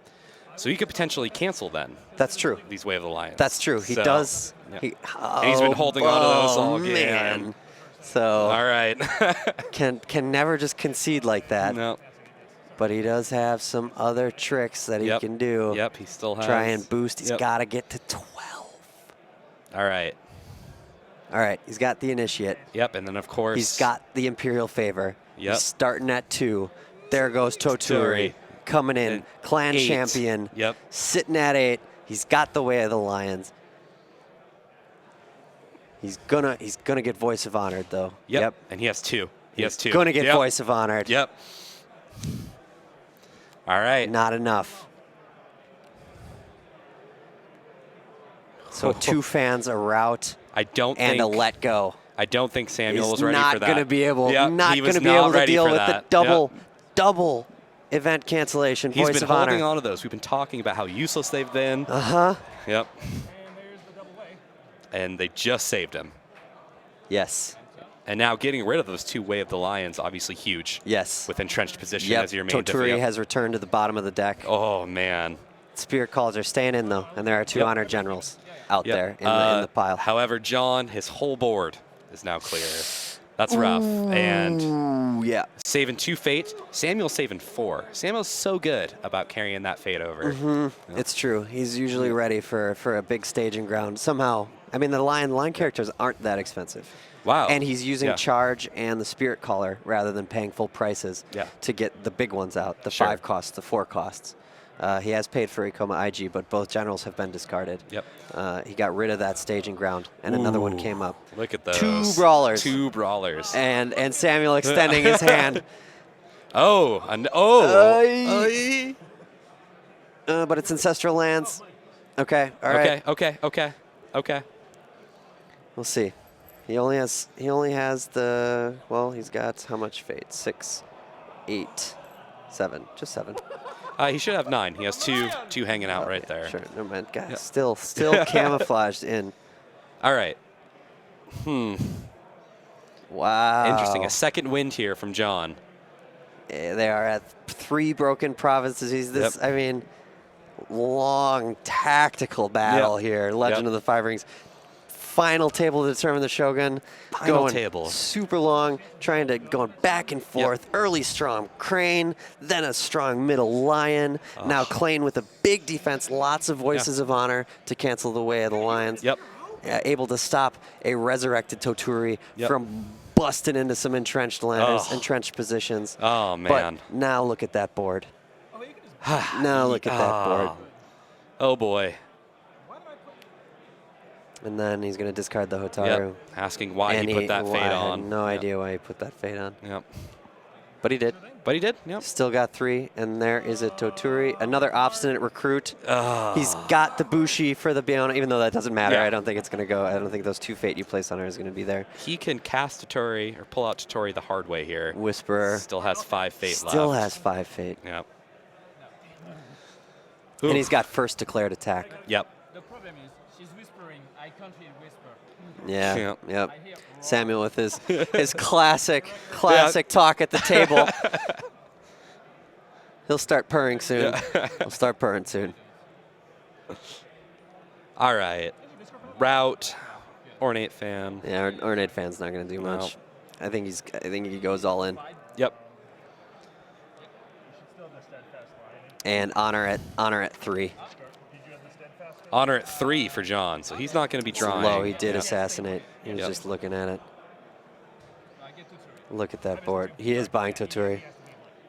So he could potentially cancel then. That's true. These Way of the Lions. That's true. He does. Yeah. And he's been holding on to those all game. Man. So all right. can never just concede like that. No. But he does have some other tricks that he can do. Yep, he still has. Try and boost. He's got to get to 12. All right. All right, he's got the initiate. Yep, and then of course he's got the imperial favor. Yep. He's starting at 2. There goes Toturi coming in, and clan 8. champion. Yep. Sitting at 8. He's got the Way of the Lions. He's gonna get Voice of Honored though. Yep. And he has 2. He has 2. Gonna get Voice of Honored. Yep. All right. Not enough. So 2 fans, a route, and a let go. I don't think Samuel was ready for that. Not going to be able, yep. not going to be able to deal with the double event cancellation. He's Voice been of Honor. holding on to those. We've been talking about how useless they've been. Uh-huh. Yep. And there's the double way. And they just saved him. Yes. And now getting rid of those 2 Way of the Lions, obviously huge. Yes. With entrenched position as your main Toturi has returned to the bottom of the deck. Oh, man. Spirit Calls are staying in, though, and there are 2 Honor Generals out there in the pile. However, John, his whole board is now clear. That's rough. And yeah, saving 2 Fate. Samuel's saving 4. Samuel's so good about carrying that Fate over. Yep. It's true. He's usually ready for a big staging ground. Somehow, I mean, the line characters aren't that expensive. Wow. And he's using Charge and the Spirit Caller rather than paying full prices to get the big ones out, the 5 costs, the 4 costs. He has paid for Ikoma IG, but both generals have been discarded. Yep. He got rid of that staging ground, and another one came up. Look at those. 2 brawlers. 2 brawlers. And Samuel extending his hand. Oh. But it's Ancestral Lands. Okay. All right. Okay. We'll see. He only has the, well, he's got how much Fate? 6, 8, 7. Just 7. He should have 9. He has 2 hanging out right there. Sure, never mind. Guys, still camouflaged in. All right. Wow. Interesting. A second wind here from John. They are at 3 broken provinces. I mean, long tactical battle here. Legend of the 5 Rings. Final table to determine the Shogun. Final table. Super long, going back and forth. Early strong Crane, then a strong middle Lion. Now Klain with a big defense, lots of Voices of Honor to cancel the Way of the Lions. Yep. Able to stop a resurrected Toturi from busting into some entrenched landers, entrenched positions. Oh, man. But now look at that board. Now look at that board. Oh, boy. And then he's going to discard the Hotaru. Yep. Asking why he put that Fate on. I had no idea why he put that Fate on. Yep. But he did. Yep. Still got 3, and there is a Toturi, another obstinate recruit. He's got the Bushi for the Biona, even though that doesn't matter. I don't think it's going to go. I don't think those 2 Fate you place on her is going to be there. He can cast Toturi or pull out Toturi the hard way here. Whisperer. Still has 5 Fate left. Still has 5 Fate. Yep. And he's got first declared attack. Yep. The problem is she's whispering. I can't hear whisper. Yeah. Yep. Samuel with his classic talk at the table. He'll start purring soon. He'll start purring soon. All right. Route. Ornate Fan. Yeah, Ornate Fan's not going to do much. I think he goes all in. Yep. And honor at 3. Honor at 3 for John, so he's not going to be drawing. Low, he did assassinate. He was just looking at it. Look at that board. He is buying Toturi.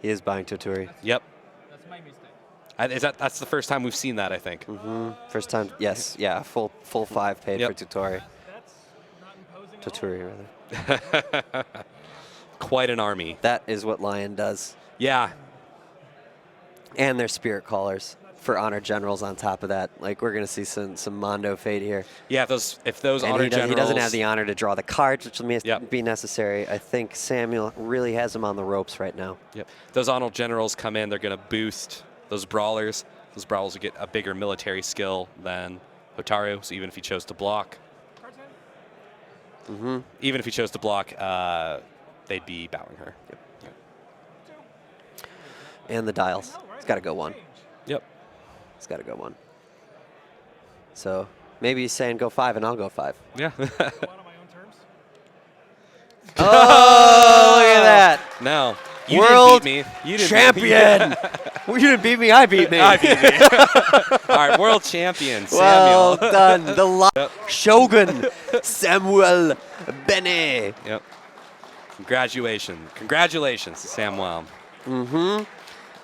Yep. That's my mistake. That's the first time we've seen that, I think. First time. Yes. Yeah. Full 5 paid for Toturi. Toturi, rather. Quite an army. That is what Lion does. Yeah. And their Spirit Callers for Honor Generals on top of that. Like, we're going to see some Mondo Fate here. Yeah, if those Honor Generals... He doesn't have the honor to draw the cards, which may be necessary. I think Samuel really has him on the ropes right now. Yep. Those Honor Generals come in, they're going to boost those Brawlers. Those Brawlers will get a bigger military skill than Hotaru, so even if he chose to block... Even if he chose to block, they'd be bowing her. Yep. And the dials. He's got to go 1. Yep. He's got to go 1. So maybe he's saying go 5 and I'll go 5. Yeah. Oh, look at that. No. You World didn't beat me. You didn't champion. Well, you didn't beat me. I beat me. I beat me. All right, world champion, Well Samuel. done. The Shogun, Samuel Benies. Yep. Congratulations to Samuel. Wow,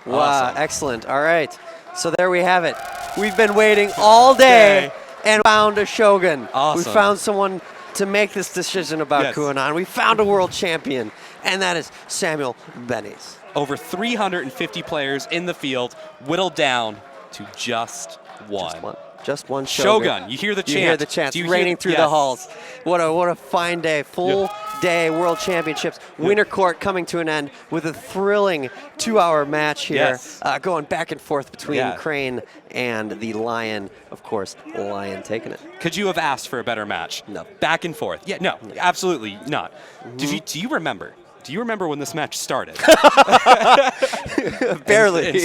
Awesome. excellent. All right. So there we have it. We've been waiting all day and found a Shogun. Awesome. We found someone to make this decision about Kuanan. We found a world champion, and that is Samuel Benies. Over 350 players in the field, whittled down to just one. Just one Shogun. You hear the chant. You hear the chants raining through the halls. What a fine day. Full day World Championships. Winter court coming to an end with a thrilling 2-hour match here. Going back and forth between Crane and the Lion. Of course, the Lion taking it. Could you have asked for a better match? No. Back and forth. Yeah, no, absolutely not. Do you remember? Do you remember when this match started? Barely. And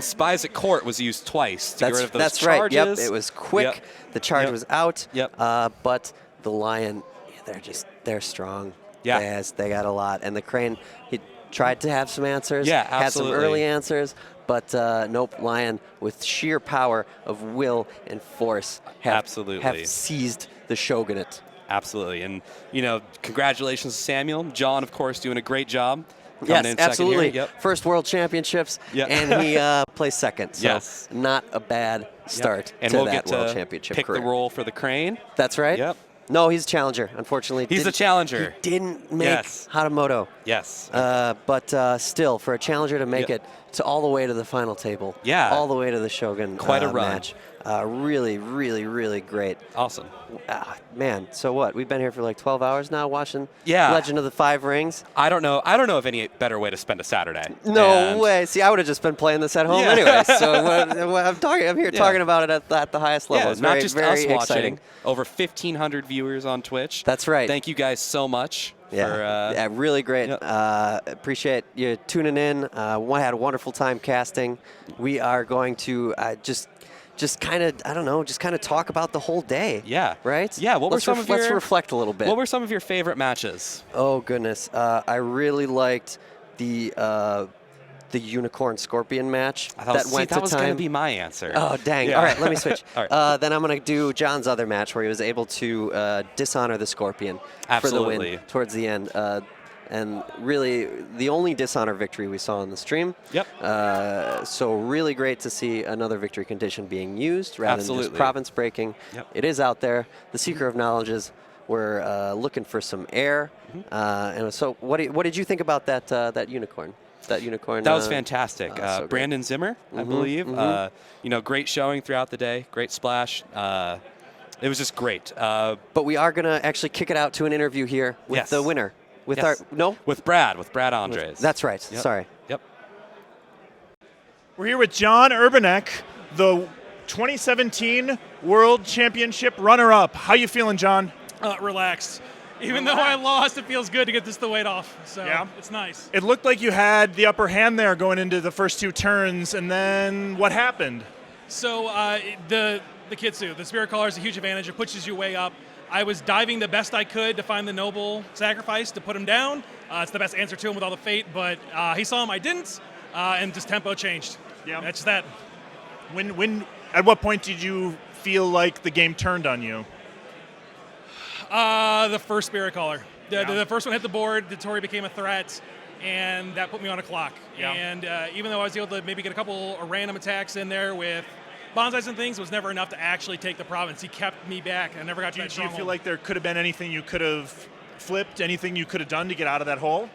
Spies at Court was used twice to get rid of those charges. Right. Yep. It was quick. The charge was out. But the Lion, they're strong. Yeah. Yes, they got a lot. And the Crane, he tried to have some answers. Yeah, had some early answers. But nope, Lion, with sheer power of will and force, have seized the shogunate. Absolutely. And, congratulations to Samuel. John, of course, doing a great job. Yes, absolutely. First World Championships, and he placed second. So not a bad start and to we'll that get World to Championship pick career. the role for the Crane. That's right. Yep. No, he's a challenger, unfortunately. He's a challenger. He didn't make Hatamoto. Yes. But still, for a challenger to make it to all the way to the final table, all the way to the Shogun Quite a run. match, really, really, really great. Awesome. Man, so what? We've been here for like 12 hours now watching Legend of the Five Rings. I don't know of any better way to spend a Saturday. No way. See, I would have just been playing this at home anyway. So I'm here talking about it at the highest level. It's not very, just very us exciting. watching. Over 1,500 viewers on Twitch. That's right. Thank you guys so much. Yeah, really great. Appreciate you tuning in. Had a wonderful time casting. We are going to just kind of talk about the whole day. Yeah. Right? Yeah. Let's reflect a little bit. What were some of your favorite matches? Oh goodness, I really liked the Unicorn Scorpion match that was going to be my answer. Oh dang! Yeah. All right, let me switch. Then I'm going to do John's other match where he was able to dishonor the Scorpion for the win towards the end. And really, the only dishonor victory we saw on the stream. Yep. So really great to see another victory condition being used rather than just province breaking. Yep. It is out there. The Seeker of Knowledge is we're looking for some air. And so, what did you think about that unicorn? That unicorn. That was fantastic. So Brandon Zimmer, I believe. Great showing throughout the day. Great splash. It was just great. But we are gonna actually kick it out to an interview here with the winner. With Brad Andres. That's right. Yep. Sorry. Yep. We're here with John Urbanek, the 2017 World Championship runner-up. How you feeling, John? Relaxed. Even though I lost, it feels good to get the weight off. So it's nice. It looked like you had the upper hand there going into the first two turns, and then what happened? So the Kitsu, the Spirit Collar, is a huge advantage. It pushes you way up. I was diving the best I could to find the noble sacrifice to put him down. It's the best answer to him with all the fate, but he saw him, I didn't, and just tempo changed. Yeah, that's that. At what point did you feel like the game turned on you? The first Spirit Collar. The first one hit the board, the Tori became a threat, and that put me on a clock. Yeah. And even though I was able to maybe get a couple of random attacks in there with bonsais and things, was never enough to actually take the province. He kept me back. I never got to that stronghold. Do you feel like there could have been anything you could have flipped, anything you could have done to get out of that hole?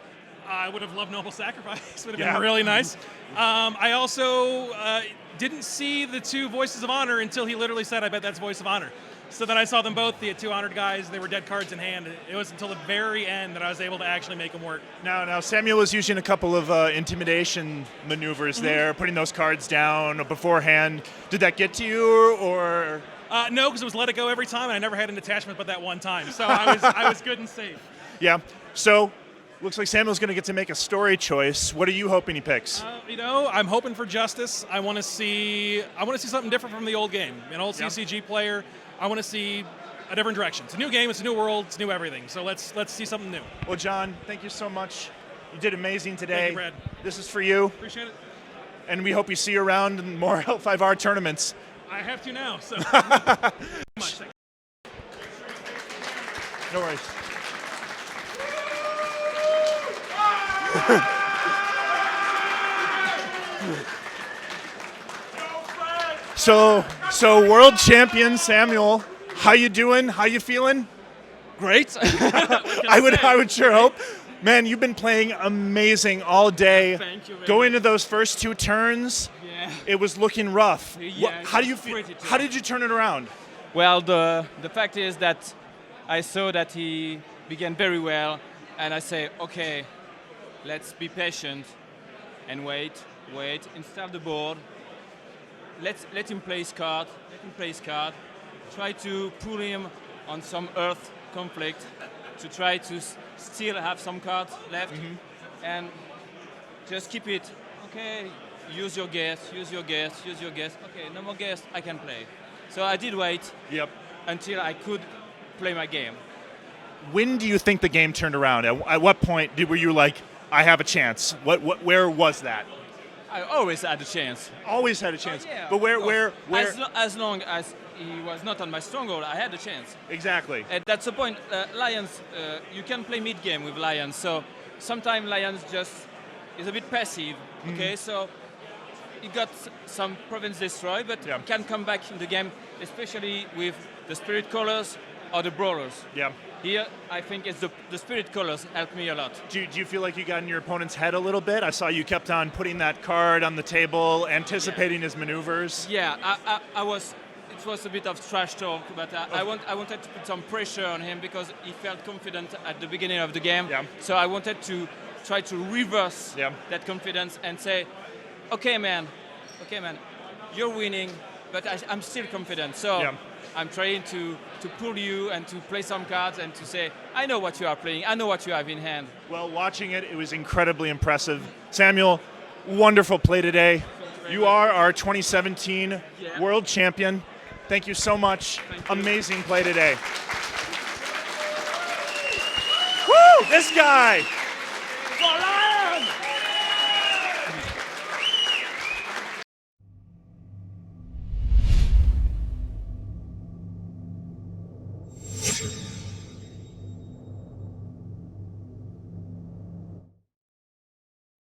I would have loved Noble Sacrifice. Would have been really nice. I also didn't see the two Voices of Honor until he literally said, I bet that's Voice of Honor. So then I saw them both, the two honored guys. They were dead cards in hand. It was until the very end that I was able to actually make them work. Now Samuel was using a couple of intimidation maneuvers there, putting those cards down beforehand. Did that get to you, or? No, because it was let it go every time, and I never had an attachment but that one time. So I was good and safe. Yeah. So looks like Samuel's going to get to make a story choice. What are you hoping he picks? I'm hoping for justice. I want to see something different from the old game. An old CCG player. I want to see a different direction. It's a new game. It's a new world. It's new everything. So let's see something new. Well, John, thank you so much. You did amazing today. Thank you, Brad. This is for you. Appreciate it. And we hope you see you around in more L5R tournaments. I have to now. So much. No worries. So world champion Samuel How you doing? How you feeling? Great. I would sure hope. Man, you've been playing amazing all day. Thank you very Going much. into those first 2 turns, Yeah. it was looking rough. Yeah, How do it you was feel? pretty tough. How did you turn it around? Well, the fact is that I saw that he began very well, and I say, okay, let's be patient and wait. Instead of the board, let him play his card. Try to pull him on some earth conflict to try to still have some cards left, and just keep it. Okay, use your guess. Okay, no more guess. I can play. So I did wait. Yep. Until I could play my game. When do you think the game turned around? At what point were you like, I have a chance? Where was that? I always had a chance. Always had a chance. Oh, yeah, but where? As long as he was not on my stronghold, I had a chance. Exactly. And that's the point. Lions, you can play mid game with Lions. So sometimes Lions just is a bit passive. Okay, so he got some province destroy, but can come back in the game, especially with the spirit colors or the brawlers. Yeah. Here, I think it's the spirit colors helped me a lot. Do you feel like you got in your opponent's head a little bit? I saw you kept on putting that card on the table, anticipating his maneuvers. Yeah, I was. It was a bit of trash talk, but I wanted to put some pressure on him because he felt confident at the beginning of the game. Yeah. So I wanted to try to reverse that confidence and say, okay, man, you're winning, but I'm still confident. So I'm trying to pull you and to play some cards and to say, I know what you are playing. I know what you have in hand. Well, watching it was incredibly impressive. Samuel, wonderful play today. You are our 2017 world champion. Thank you so much. Amazing play today. Woo! This guy.